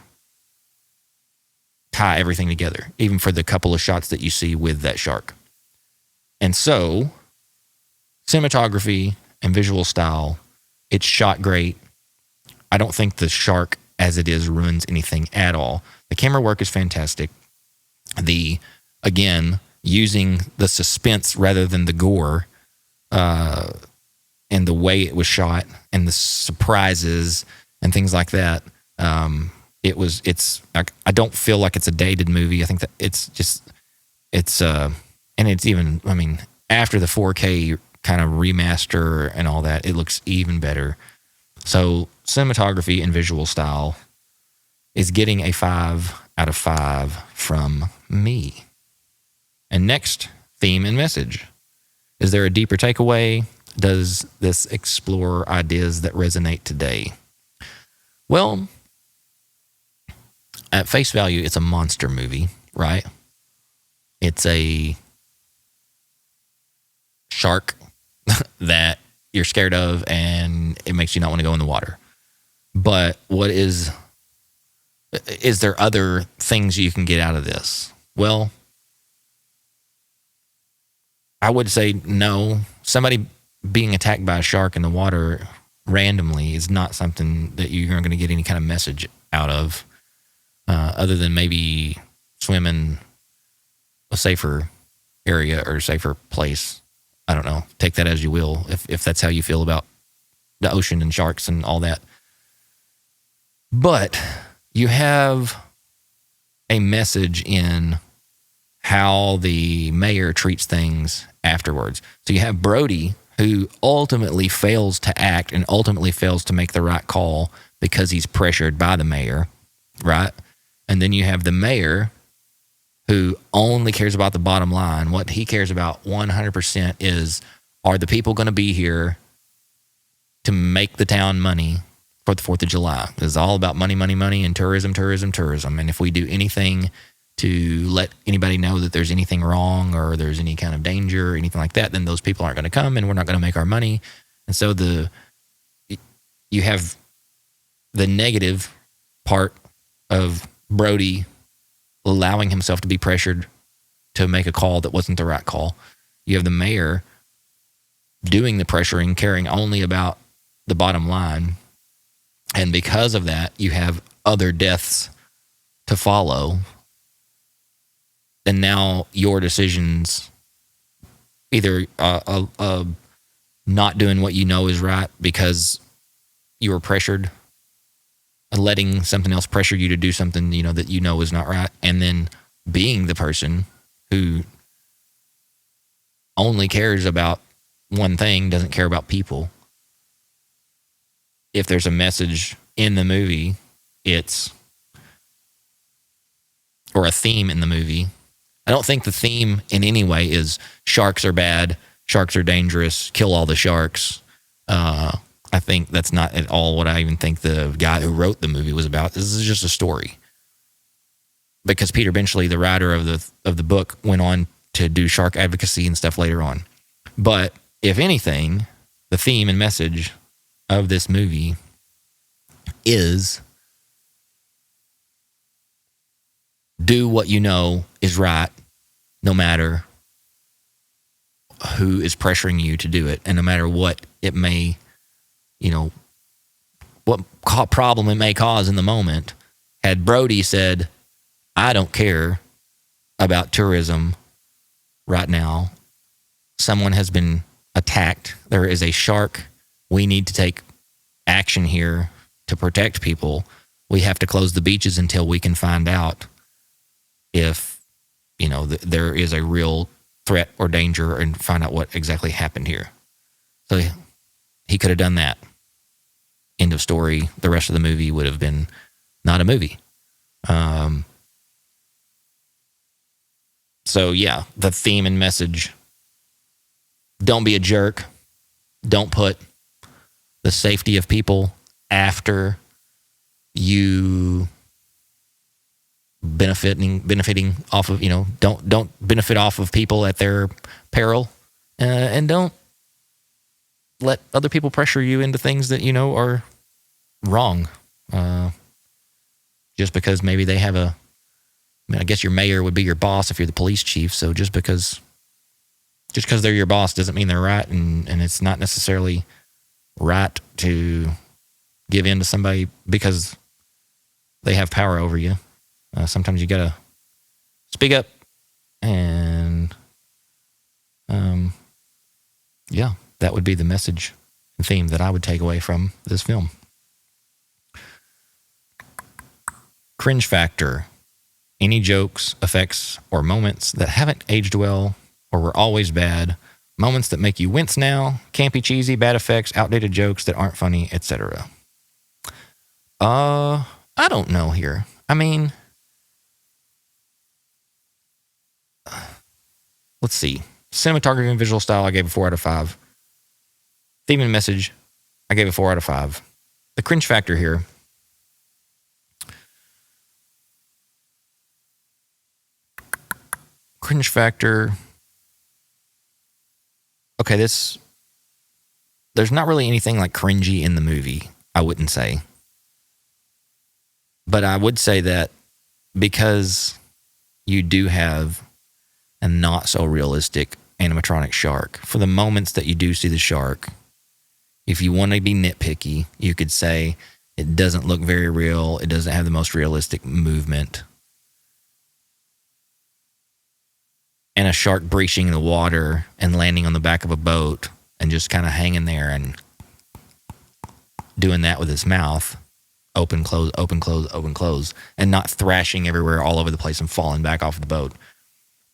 tie everything together, even for the couple of shots that you see with that shark. And so, cinematography and visual style, it's shot great. I don't think the shark as it is ruins anything at all. The camera work is fantastic. Again, using the suspense rather than the gore, and the way it was shot and the surprises and things like that. I don't feel like it's a dated movie. I think that and it's even, I mean, after the 4K kind of remaster and all that, it looks even better. So cinematography and visual style is getting a 5 out of 5 from me. And next, theme and message. Is there a deeper takeaway? Does this explore ideas that resonate today? Well, at face value, it's a monster movie, right? It's a shark that you're scared of and it makes you not want to go in the water. But is there other things you can get out of this? Well, I would say no. Somebody being attacked by a shark in the water randomly is not something that you're going to get any kind of message out of, other than maybe swim in a safer area or a safer place. I don't know. Take that as you will, if that's how you feel about the ocean and sharks and all that. But you have a message in how the mayor treats things afterwards. So you have Brody, who ultimately fails to act and ultimately fails to make the right call because he's pressured by the mayor, right? And then you have the mayor, who only cares about the bottom line. What he cares about 100% is, are the people going to be here to make the town money for the 4th of July? It's all about money, money, money, and tourism, tourism, tourism. And if we do anything to let anybody know that there's anything wrong or there's any kind of danger or anything like that, then those people aren't going to come and we're not going to make our money. And so you have the negative part of Brody allowing himself to be pressured to make a call that wasn't the right call. You have the mayor doing the pressuring, caring only about the bottom line. And because of that, you have other deaths to follow. And now your decisions, either not doing what you know is right because you were pressured, letting something else pressure you to do something that you know is not right, and then being the person who only cares about one thing, doesn't care about people. If there's a message in the movie, or a theme in the movie, I don't think the theme in any way is sharks are bad, sharks are dangerous, kill all the sharks. I think that's not at all what I even think the guy who wrote the movie was about. This is just a story. Because Peter Benchley, the writer of the book, went on to do shark advocacy and stuff later on. But if anything, the theme and message of this movie is do what you know is right, no matter who is pressuring you to do it, and no matter what it may, what problem it may cause in the moment. Had Brody said, I don't care about tourism right now, someone has been attacked, there is a shark we need to take action here to protect people. We have to close the beaches until we can find out if, there is a real threat or danger and find out what exactly happened here. So he could have done that. End of story. The rest of the movie would have been not a movie. So yeah, the theme and message: don't be a jerk. Don't put the safety of people after you benefiting off of, don't benefit off of people at their peril, and don't let other people pressure you into things that are wrong, just because maybe they have I guess your mayor would be your boss if you're the police chief. So just because they're your boss doesn't mean they're right, and it's not necessarily right to give in to somebody because they have power over you. Sometimes you gotta speak up, and that would be the message and theme that I would take away from this film. Cringe factor: any jokes, effects, or moments that haven't aged well or were always bad, moments that make you wince now, campy, cheesy, bad effects, outdated jokes that aren't funny, etc. I don't know here. I mean, let's see. Cinematography and visual style, I gave a 4 out of 5. Theme and message, I gave a 4 out of 5. The cringe factor here: cringe factor. Okay, there's not really anything like cringy in the movie, I wouldn't say. But I would say that because you do have a not so realistic animatronic shark, for the moments that you do see the shark, if you want to be nitpicky, you could say it doesn't look very real. It doesn't have the most realistic movement. And a shark breaching the water and landing on the back of a boat and just kind of hanging there and doing that with its mouth, open, close, open, close, open, close, and not thrashing everywhere all over the place and falling back off the boat.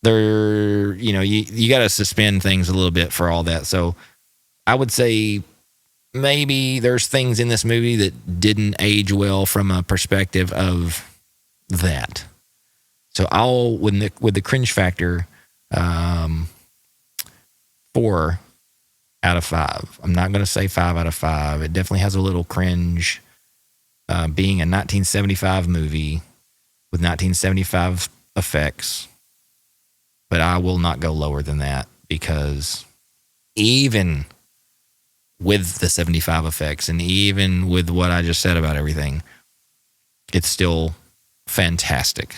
You got to suspend things a little bit for all that. So I would say maybe there's things in this movie that didn't age well from a perspective of that. So I'll, with the cringe factor, 4 out of 5. I'm not going to say 5 out of 5. It definitely has a little cringe, being a 1975 movie with 1975 effects. But I will not go lower than that, because even with the 75 effects and even with what I just said about everything, it's still fantastic.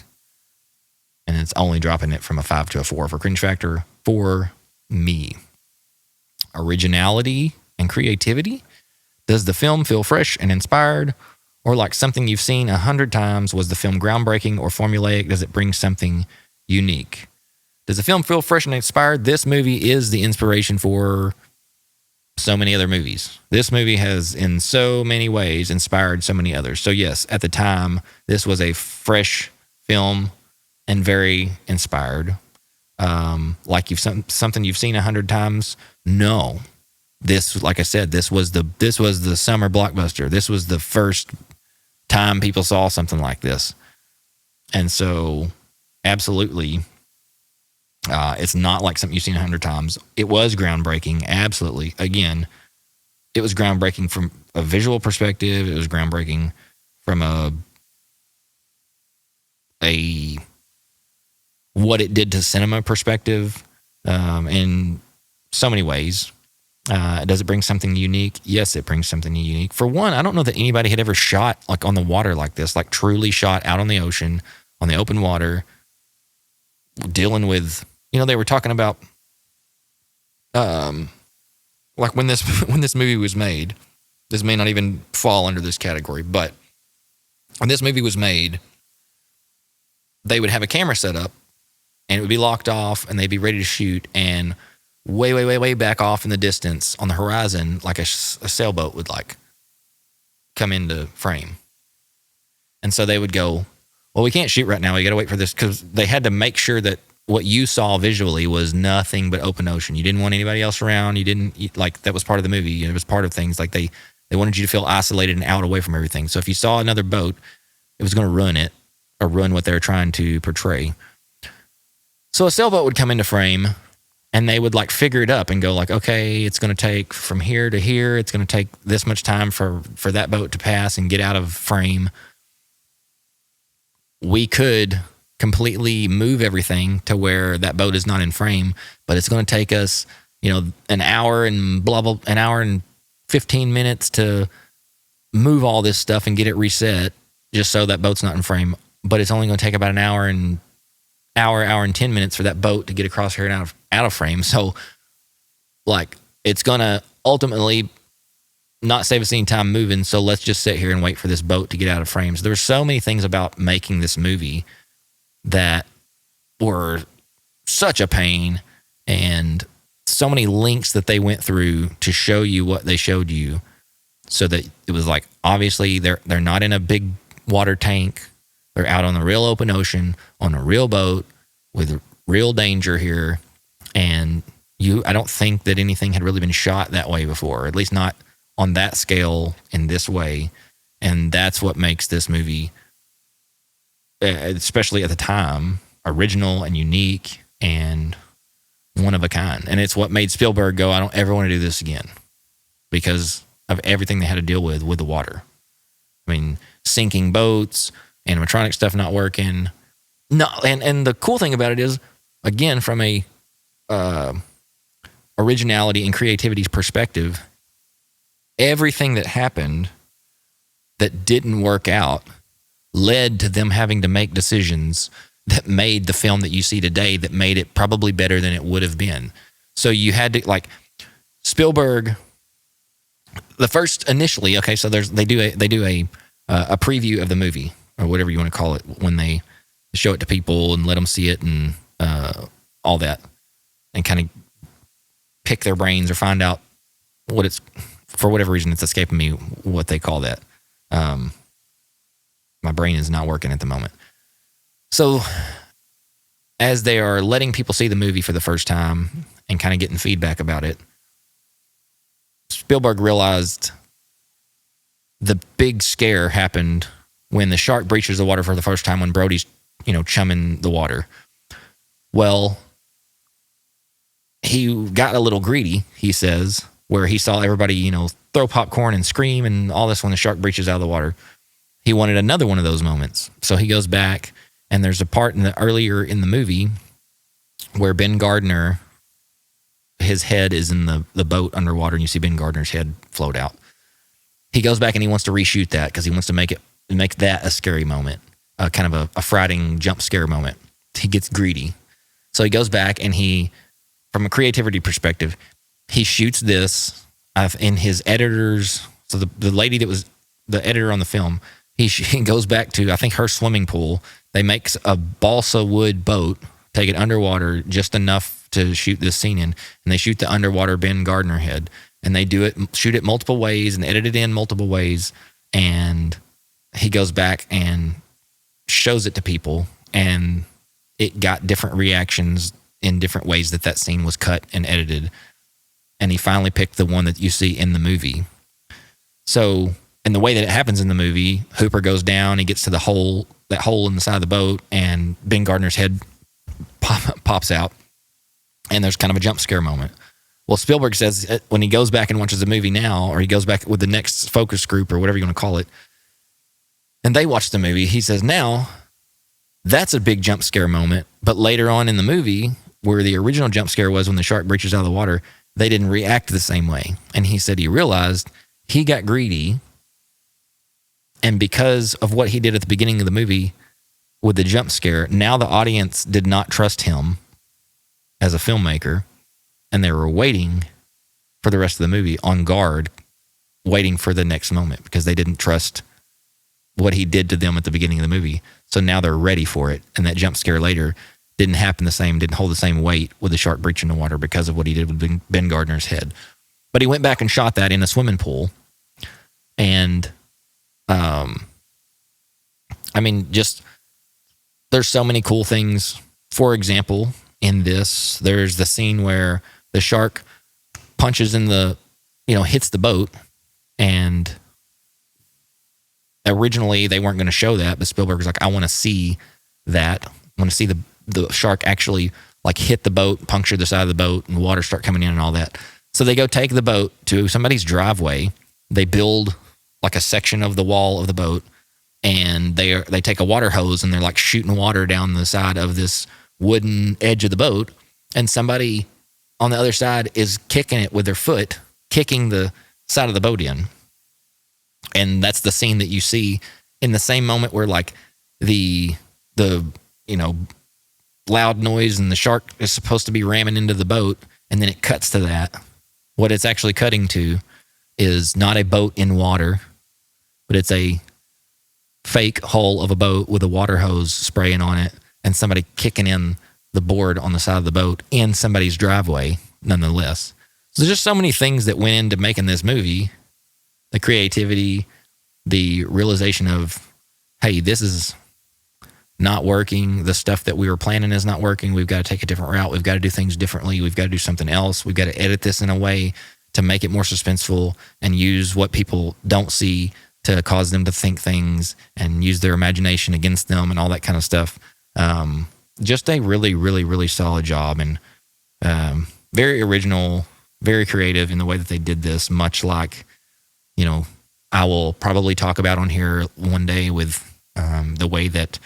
And it's only dropping it from a 5 to a 4 for cringe factor for me. Originality and creativity: does the film feel fresh and inspired, or like something you've seen 100 times? Was the film groundbreaking or formulaic? Does it bring something unique? Does the film feel fresh and inspired? This movie is the inspiration for so many other movies. This movie has, in so many ways, inspired so many others. So yes, at the time, this was a fresh film and very inspired. Like something you've seen 100 times? No. This, like I said, this was the summer blockbuster. This was the first time people saw something like this. And so, absolutely, it's not like something you've seen 100 times. It was groundbreaking, absolutely. Again, it was groundbreaking from a visual perspective. It was groundbreaking from a what it did to cinema perspective, in so many ways. Does it bring something unique? Yes, it brings something unique. For one, I don't know that anybody had ever shot like on the water like this, like truly shot out on the ocean, on the open water, dealing with, they were talking about, like when this movie was made, this may not even fall under this category, but when this movie was made, they would have a camera set up and it would be locked off and they'd be ready to shoot. And way, way, way, way back off in the distance on the horizon, like a sailboat would like come into frame. And so they would go, well, we can't shoot right now. We got to wait for this, because they had to make sure that what you saw visually was nothing but open ocean. You didn't want anybody else around. You didn't, like, that was part of the movie. It was part of things. Like they wanted you to feel isolated and out away from everything. So if you saw another boat, it was going to ruin it or ruin what they were trying to portray. So a sailboat would come into frame, and they would like figure it up and go like, okay, it's going to take from here to here. It's going to take this much time for that boat to pass and get out of frame. We could completely move everything to where that boat is not in frame, but it's going to take us, an hour and blah, blah, an hour and 15 minutes to move all this stuff and get it reset just so that boat's not in frame. But it's only going to take about an hour and 10 minutes for that boat to get across here and out of frame. So like, it's going to ultimately not save us any time moving. So let's just sit here and wait for this boat to get out of frame. So there's so many things about making this movie that were such a pain, and so many links that they went through to show you what they showed you, so that it was like, obviously they're not in a big water tank. They're out on the real open ocean on a real boat with real danger here. And I don't think that anything had really been shot that way before, at least not on that scale in this way. And that's what makes this movie, especially at the time, original and unique and one of a kind. And it's what made Spielberg go, I don't ever want to do this again, because of everything they had to deal with the water. I mean, sinking boats, animatronic stuff not working. No, and the cool thing about it is, again, from a originality and creativity perspective, everything that happened that didn't work out led to them having to make decisions that made the film that you see today, that made it probably better than it would have been. So you had to, like, Spielberg, the first initially, okay, so they do a preview of the movie, or whatever you want to call it, when they show it to people and let them see it and all that, and kind of pick their brains or find out what it's, for whatever reason, it's escaping me what they call that. My brain is not working at the moment. So as they are letting people see the movie for the first time and kind of getting feedback about it, Spielberg realized the big scare happened when the shark breaches the water for the first time, when Brody's, chumming the water. Well, he got a little greedy, he says, where he saw everybody, throw popcorn and scream and all this when the shark breaches out of the water. He wanted another one of those moments. So he goes back, and there's a part earlier in the movie where Ben Gardner, his head is in the boat underwater, and you see Ben Gardner's head float out. He goes back and he wants to reshoot that because he wants to make that a scary moment, kind of a frightening jump scare moment. He gets greedy. So he goes back and from a creativity perspective, he shoots this in his editors. So the lady that was the editor on the film, he goes back to, I think, her swimming pool. They make a balsa wood boat, take it underwater just enough to shoot this scene in, and they shoot the underwater Ben Gardner head, and they shoot it multiple ways and edit it in multiple ways. And he goes back and shows it to people, and it got different reactions in different ways that scene was cut and edited. And he finally picked the one that you see in the movie. So, in the way that it happens in the movie, Hooper goes down, he gets to that hole in the side of the boat, and Ben Gardner's head pops out, and there's kind of a jump scare moment. Well, Spielberg says when he goes back and watches the movie now, or he goes back with the next focus group or whatever you want to call it, and they watch the movie, he says, now, that's a big jump scare moment, but later on in the movie, where the original jump scare was when the shark breaches out of the water, they didn't react the same way. And he said he realized he got greedy, and because of what he did at the beginning of the movie with the jump scare, now the audience did not trust him as a filmmaker, and they were waiting for the rest of the movie on guard, waiting for the next moment, because they didn't trust what he did to them at the beginning of the movie. So now they're ready for it, and that jump scare later didn't happen the same, didn't hold the same weight with the shark breaching the water because of what he did with Ben Gardner's head. But he went back and shot that in a swimming pool. And, I mean, just there's so many cool things. For example, in this, there's the scene where the shark punches in the, hits the boat. And originally they weren't going to show that, but Spielberg was like, I want to see that. I want to see the shark actually like hit the boat, puncture the side of the boat, and water start coming in and all that. So they go take the boat to somebody's driveway. They build like a section of the wall of the boat, and they take a water hose and they're like shooting water down the side of this wooden edge of the boat. And somebody on the other side is kicking it with their foot, kicking the side of the boat in. And that's the scene that you see in the same moment where like the loud noise and the shark is supposed to be ramming into the boat, and then it cuts to that. What it's actually cutting to is not a boat in water, but it's a fake hull of a boat with a water hose spraying on it and somebody kicking in the board on the side of the boat in somebody's driveway, nonetheless. So there's just so many things that went into making this movie. The creativity, the realization of, hey, this is not working. The stuff that we were planning is not working. We've got to take a different route. We've got to do things differently. We've got to do something else. We've got to edit this in a way to make it more suspenseful and use what people don't see to cause them to think things and use their imagination against them and all that kind of stuff. Just a really, really, really solid job, and very original, very creative in the way that they did this, much like, I will probably talk about on here one day with the way that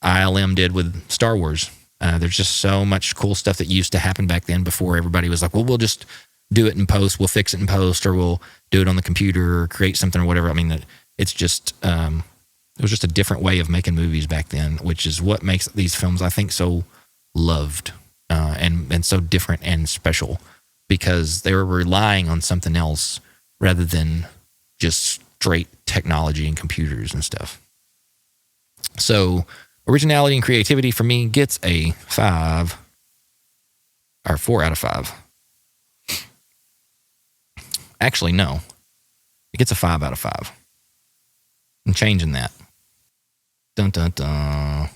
ILM did with Star Wars. There's just so much cool stuff that used to happen back then before everybody was like, well, we'll just do it in post, we'll fix it in post, or we'll do it on the computer or create something or whatever. I mean, it's just, it was just a different way of making movies back then, which is what makes these films, I think, so loved and so different and special, because they were relying on something else rather than just straight technology and computers and stuff. So originality and creativity for me gets a 4 out of 5. Actually, no. It gets a 5 out of 5. I'm changing that. Dun, dun, dun.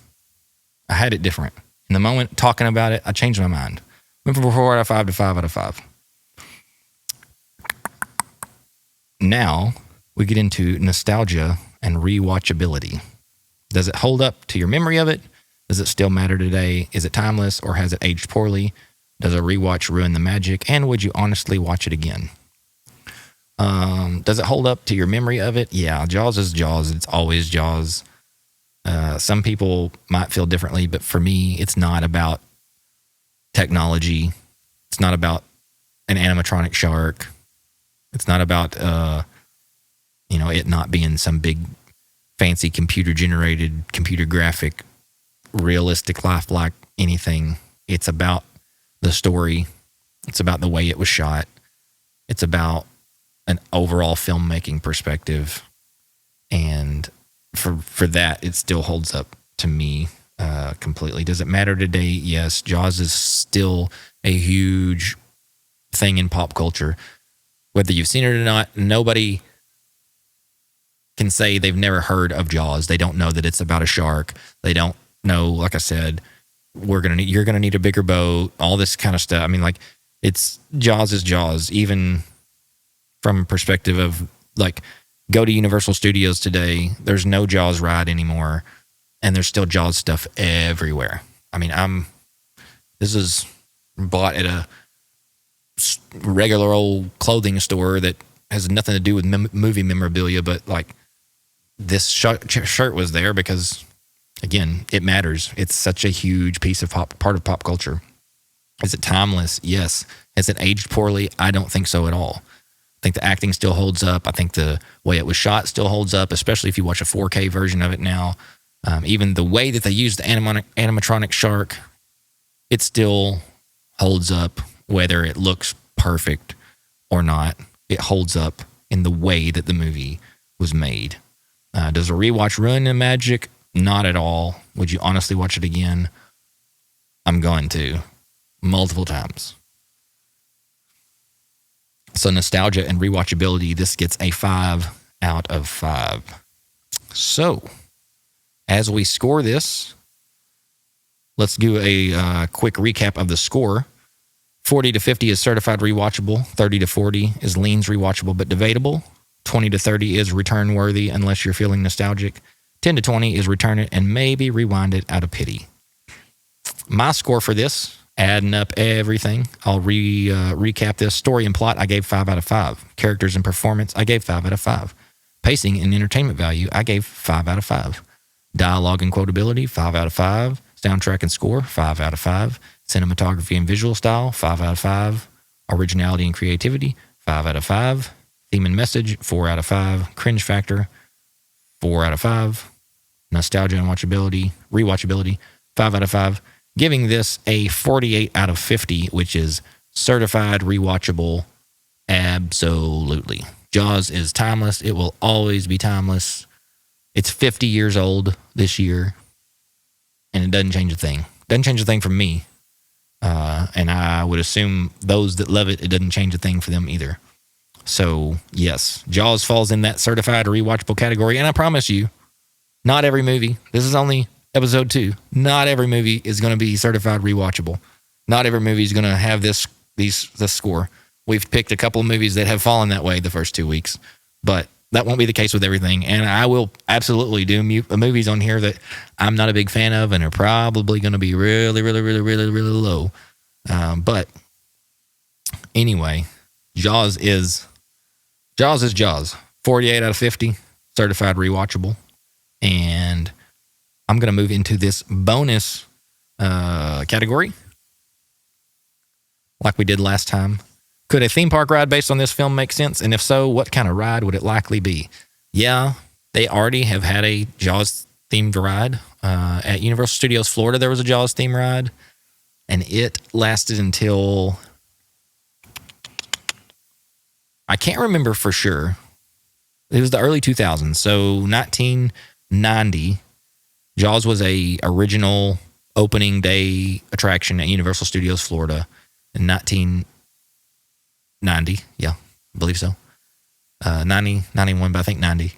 I had it different. In the moment talking about it, I changed my mind. Went from 4 out of 5 to 5 out of 5. Now we get into nostalgia and rewatchability. Does it hold up to your memory of it? Does it still matter today? Is it timeless, or has it aged poorly? Does a rewatch ruin the magic? And would you honestly watch it again? Does it hold up to your memory of it? Yeah, Jaws is Jaws. It's always Jaws. Some people might feel differently, but for me, it's not about technology. It's not about an animatronic shark. It's not about, it not being some big, fancy computer-generated, computer graphic, realistic, lifelike anything. It's about the story. It's about the way it was shot. It's about an overall filmmaking perspective. And for that, it still holds up to me completely. Does it matter today? Yes. Jaws is still a huge thing in pop culture. Whether you've seen it or not, nobody can say they've never heard of Jaws. They don't know that it's about a shark. They don't know, like I said, you're gonna need a bigger boat, all this kind of stuff. I mean, like, it's Jaws is Jaws, even from a perspective of, like, go to Universal Studios today, there's no Jaws ride anymore, and there's still Jaws stuff everywhere. I mean, this is bought at a regular old clothing store that has nothing to do with movie memorabilia, but like this shirt was there because, again, it matters. It's such a huge piece of part of pop culture. Is it timeless? Yes. Has it aged poorly? I don't think so at all. I think the acting still holds up. I think the way it was shot still holds up, especially if you watch a 4K version of it now. Even the way that they use the animatronic shark, it still holds up, whether it looks perfect or not. It holds up in the way that the movie was made. Does a rewatch ruin the magic? Not at all. Would you honestly watch it again? I'm going to multiple times. So nostalgia and rewatchability, this gets a 5 out of 5. So as we score this, let's do a quick recap of the score. 40 to 50 is certified rewatchable. 30 to 40 is leans rewatchable but debatable. 20 to 30 is return worthy unless you're feeling nostalgic. 10 to 20 is return it and maybe rewind it out of pity. My score for this, adding up everything, I'll recap this. Story and plot, I gave 5 out of 5. Characters and performance, I gave 5 out of 5. Pacing and entertainment value, I gave 5 out of 5. Dialogue and quotability, 5 out of 5. Soundtrack and score, 5 out of 5. Cinematography and visual style, 5 out of 5. Originality and creativity, 5 out of 5. Theme and message, 4 out of 5. Cringe factor, 4 out of 5. Nostalgia and rewatchability, 5 out of 5. Giving this a 48 out of 50, which is certified rewatchable. Absolutely. Jaws is timeless. It will always be timeless. It's 50 years old this year, and it doesn't change a thing. Doesn't change a thing for me. And I would assume those that love it, it doesn't change a thing for them either. So, yes, Jaws falls in that certified rewatchable category. And I promise you, not every movie, this is only episode 2, not every movie is going to be certified rewatchable. Not every movie is going to have this score. We've picked a couple of movies that have fallen that way the first 2 weeks, but that won't be the case with everything. And I will absolutely do movies on here that I'm not a big fan of and are probably going to be really, really, really, really, really low. But anyway, Jaws is Jaws. 48 out of 50, certified rewatchable. And I'm going to move into this bonus category like we did last time. Could a theme park ride based on this film make sense? And if so, what kind of ride would it likely be? Yeah, they already have had a Jaws themed ride. At Universal Studios Florida, there was a Jaws theme ride, and it lasted until, I can't remember for sure. It was the early 2000s. So 1990, Jaws was a original opening day attraction at Universal Studios Florida in 1990. Yeah, I believe so. 90, 91, but I think 90.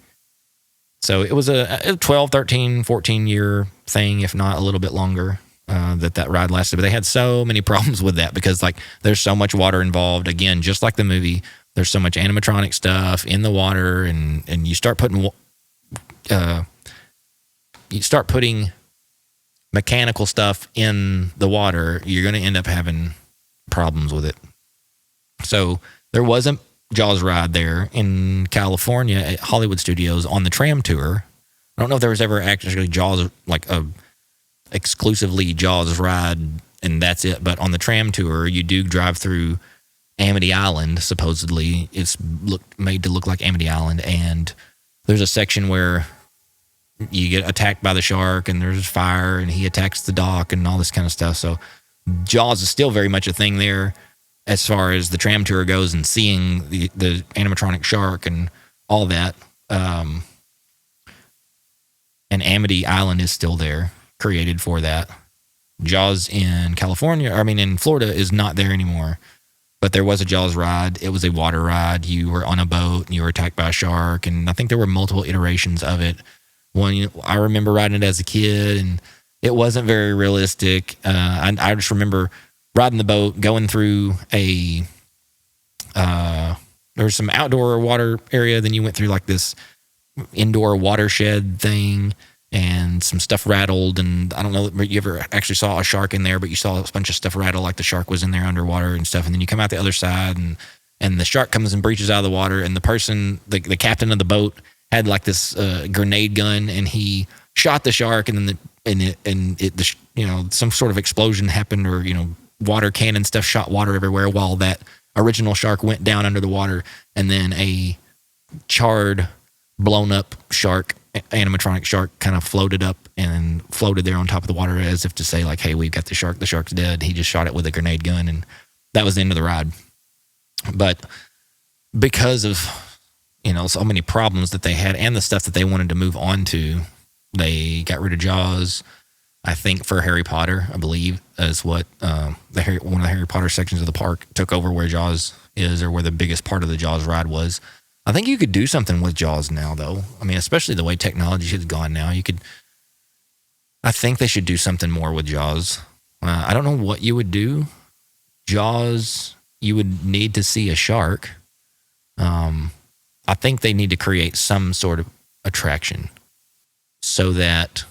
So it was a 12, 13, 14 year thing, if not a little bit longer, that ride lasted. But they had so many problems with that because like there's so much water involved. Again, just like the movie, there's so much animatronic stuff in the water, and you start putting mechanical stuff in the water, you're going to end up having problems with it. So there was a Jaws ride there in California at Hollywood Studios on the tram tour. I don't know if there was ever actually Jaws, like a exclusively Jaws ride, and that's it. But on the tram tour, you do drive through Amity Island. Supposedly, it's made to look like Amity Island, and there's a section where you get attacked by the shark, and there's fire, and he attacks the dock, and all this kind of stuff. So Jaws is still very much a thing there as far as the tram tour goes, and seeing the animatronic shark and all that. And Amity Island is still there, created for that. Jaws in Florida is not there anymore. But there was a Jaws ride. It was a water ride. You were on a boat and you were attacked by a shark. And I think there were multiple iterations of it. I remember riding it as a kid, and it wasn't very realistic. I just remember riding the boat, going through there was some outdoor water area. Then you went through like this indoor watershed thing, and some stuff rattled. And I don't know if you ever actually saw a shark in there, but you saw a bunch of stuff rattle, like the shark was in there underwater and stuff. And then you come out the other side, and the shark comes and breaches out of the water. And the person, the captain of the boat, had like this grenade gun, and he shot the shark, and then some sort of explosion happened, or water cannon stuff shot water everywhere while that original shark went down under the water, and then a charred, blown up shark, animatronic shark, kind of floated up and floated there on top of the water as if to say like, hey, we've got the shark's dead. He just shot it with a grenade gun, and that was the end of the ride. But because of so many problems that they had and the stuff that they wanted to move on to, they got rid of Jaws. I think for Harry Potter, I believe, is what one of the Harry Potter sections of the park took over where Jaws is, or where the biggest part of the Jaws ride was. I think you could do something with Jaws now, though. I mean, especially the way technology has gone now. I think they should do something more with Jaws. I don't know what you would do. Jaws, you would need to see a shark. I think they need to create some sort of attraction so that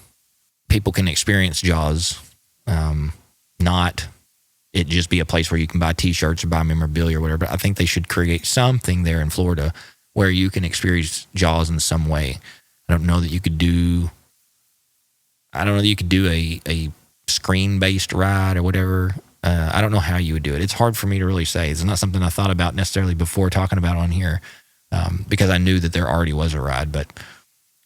people can experience Jaws, not it just be a place where you can buy T-shirts or buy memorabilia or whatever. But I think they should create something there in Florida where you can experience Jaws in some way. I don't know that you could do a screen-based ride or whatever. I don't know how you would do it. It's hard for me to really say. It's not something I thought about necessarily before talking about on here, because I knew that there already was a ride. But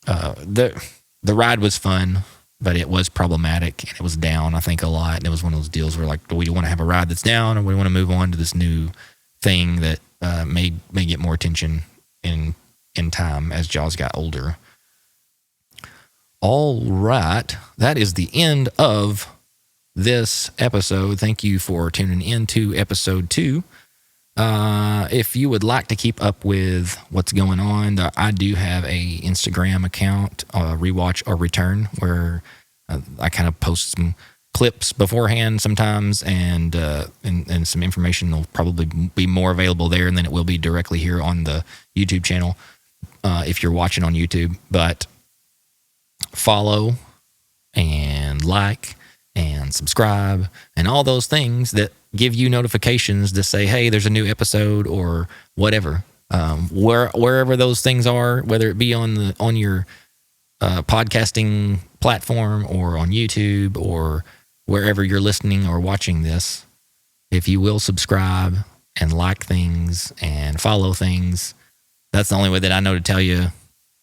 the ride was fun, but it was problematic, and it was down, I think, a lot. And it was one of those deals where, like, do we want to have a ride that's down, or we want to move on to this new thing that may get more attention in time as Jaws got older. All right, that is the end of this episode. Thank you for tuning in to episode 2. If you would like to keep up with what's going on, I do have a Instagram account, Rewatch or Return, where I kind of post some clips beforehand sometimes, and some information will probably be more available there than it will be directly here on the YouTube channel if you're watching on YouTube. But follow and like and subscribe and all those things that give you notifications to say, hey, there's a new episode or whatever. Wherever those things are, whether it be on your podcasting platform or on YouTube or wherever you're listening or watching this, if you will subscribe and like things and follow things, that's the only way that I know to tell you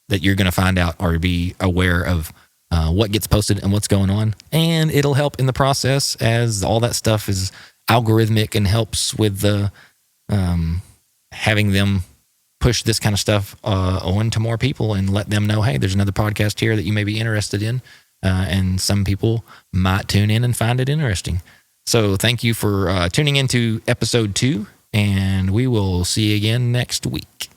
that you're going to find out or be aware of what gets posted and what's going on. And it'll help in the process, as all that stuff is algorithmic and helps with the having them push this kind of stuff on to more people and let them know, hey, there's another podcast here that you may be interested in. And some people might tune in and find it interesting. So thank you for tuning into episode 2, and we will see you again next week.